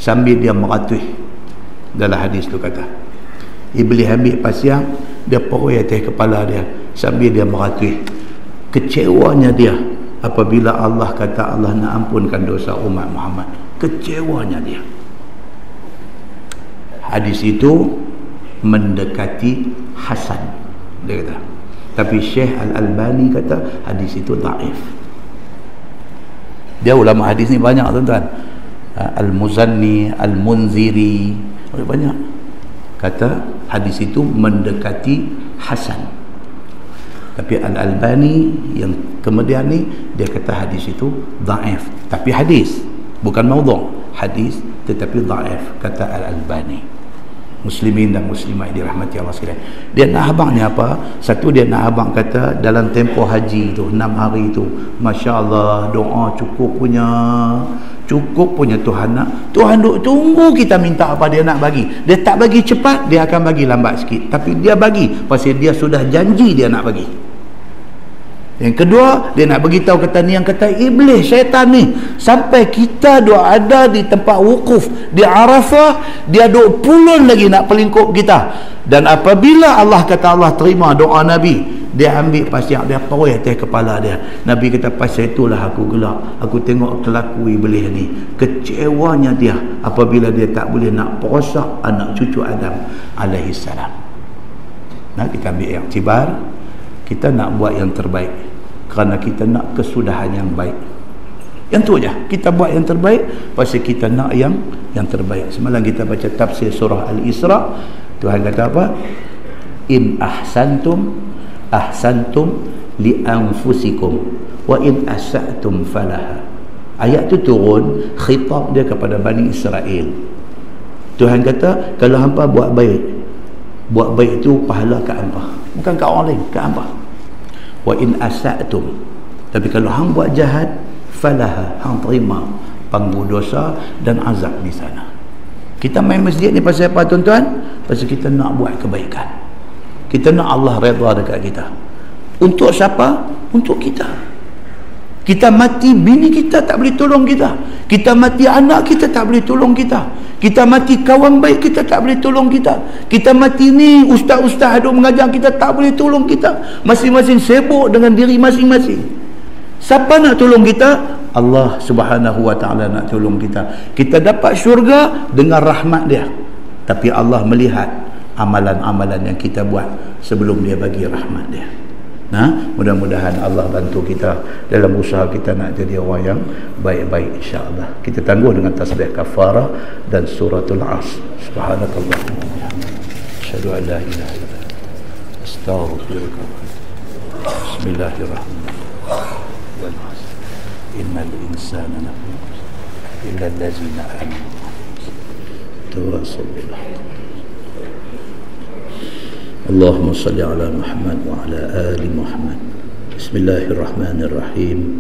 sambil dia meratui. Dalam hadis tu kata, iblis ambil pasir, dia perui atas kepala dia sambil dia meratui. Kecewanya dia apabila Allah kata Allah nak ampunkan dosa umat Muhammad. Kecewanya dia. Hadis itu mendekati hasan, dia kata. Tapi Syekh Al-Albani kata hadis itu dhaif. Dia ulama hadis ni banyak, tuan-tuan. Al-Muzanni, Al-Munziri, banyak kata hadis itu mendekati hasan. Tapi Al-Albani yang kemudian ni, dia kata hadis itu dhaif. Tapi hadis, bukan maudhu', hadis tetapi dhaif, kata Al-Albani. Muslimin dan muslimat dirahmati Allah sekalian. Dia nak abangnya apa? Satu, dia nak abang kata dalam tempoh haji tu 6 hari tu, masya-Allah, doa cukup punya Tuhan nak. Tuhan duk tunggu kita minta apa dia nak bagi. Dia tak bagi cepat, dia akan bagi lambat sikit. Tapi dia bagi pasal dia sudah janji dia nak bagi. Yang kedua, dia nak beritahu kata ni, yang kata iblis, syaitan ni, sampai kita duk ada di tempat wukuf di Arafah, dia duk pulun lagi nak pelingkup kita. Dan apabila Allah kata Allah terima doa Nabi, dia ambil pasir, dia perui atas kepala dia. Nabi kata pasal itulah aku gelak, aku tengok kelaku iblis ni. Kecewanya dia apabila dia tak boleh nak perosak anak cucu Adam alaihi salam. Nah, kita ambil iktibar, kita nak buat yang terbaik kerana kita nak kesudahan yang baik. Yang tu aja, kita buat yang terbaik pasal kita nak yang terbaik. Semalam kita baca tafsir surah Al-Isra, Tuhan kata apa? In ahsantum li anfusikum wa in asa'tum falaha. Ayat tu turun khitab dia kepada Bani Israel. Tuhan kata kalau hangpa buat baik tu pahala kat hangpa, bukan kat orang lain, kat hangpa. Wa in asa'tum, tapi kalau hang buat jahat, falaha, hang terima panggu dosa dan azab di sana. Kita main masjid ni pasal apa, tuan-tuan? Pasal kita nak buat kebaikan. Kita nak Allah redha dekat kita. Untuk siapa? Untuk kita. Kita mati, bini kita tak boleh tolong kita. Kita mati, anak kita tak boleh tolong kita. Kita mati, kawan baik kita tak boleh tolong kita. Kita mati ni, ustaz-ustaz duk mengajar kita tak boleh tolong kita. Masing-masing sibuk dengan diri masing-masing. Siapa nak tolong kita? Allah Subhanahu wa ta'ala nak tolong kita. Kita dapat syurga dengan rahmat dia. Tapi Allah melihat amalan-amalan yang kita buat sebelum dia bagi rahmat dia. Nah, mudah-mudahan Allah bantu kita dalam usaha kita nak jadi orang yang baik-baik, insya-Allah. Kita tangguh dengan tasbih kafarah dan suratul Asr. Subhanakallah. Asyhadu an la ilaha illa anta, astaghfiruka. Bismillahirrahmanirrahim. Innal insana lafi illa allazina amanu. Tawassaw bil haqq. Allahumma salli ala Muhammad wa ala ali Muhammad. Bismillahirrahmanirrahim.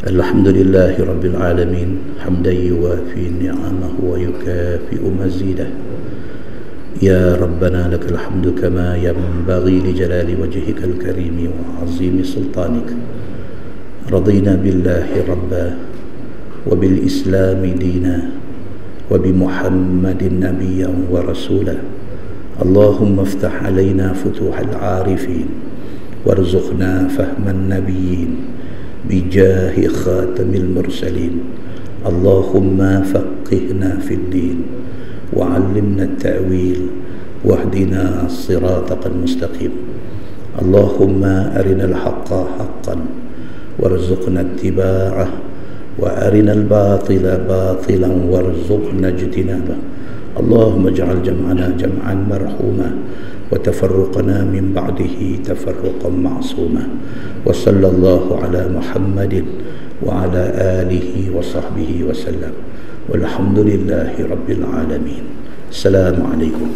Alhamdulillahi Rabbil Alamin, hamdan yuwafi ni'amahu wa yukafi'u mazidah. Ya Rabbana lakal hamdu kama yanbaghi li jalali wajhikal karimi wa azimi sultanik. Radina billahi rabba wa bil islami dina wa bi Muhammadin nabiyyan wa rasulah. Allahumma iftah alaina futuhal arifin warzuqna fahman nabiyyin bijahi khatamil mursalin. Allahumma faqihna fid din wa 'allimna at-ta'wil wahdina as-siratal mustaqim. Allahumma arinal haqqa haqqan warzuqna ittiba'ah wa arinal batila batilan warzuqna ijtinabah. Allahumma ij'al jam'ana jam'an marhuma wa tafarruqana min ba'dihi tafarruqan ma'suma. Wa sallallahu ala Muhammadin wa ala alihi wa sahbihi wa sallam. Walhamdulillahi rabbil alamin. Assalamualaikum.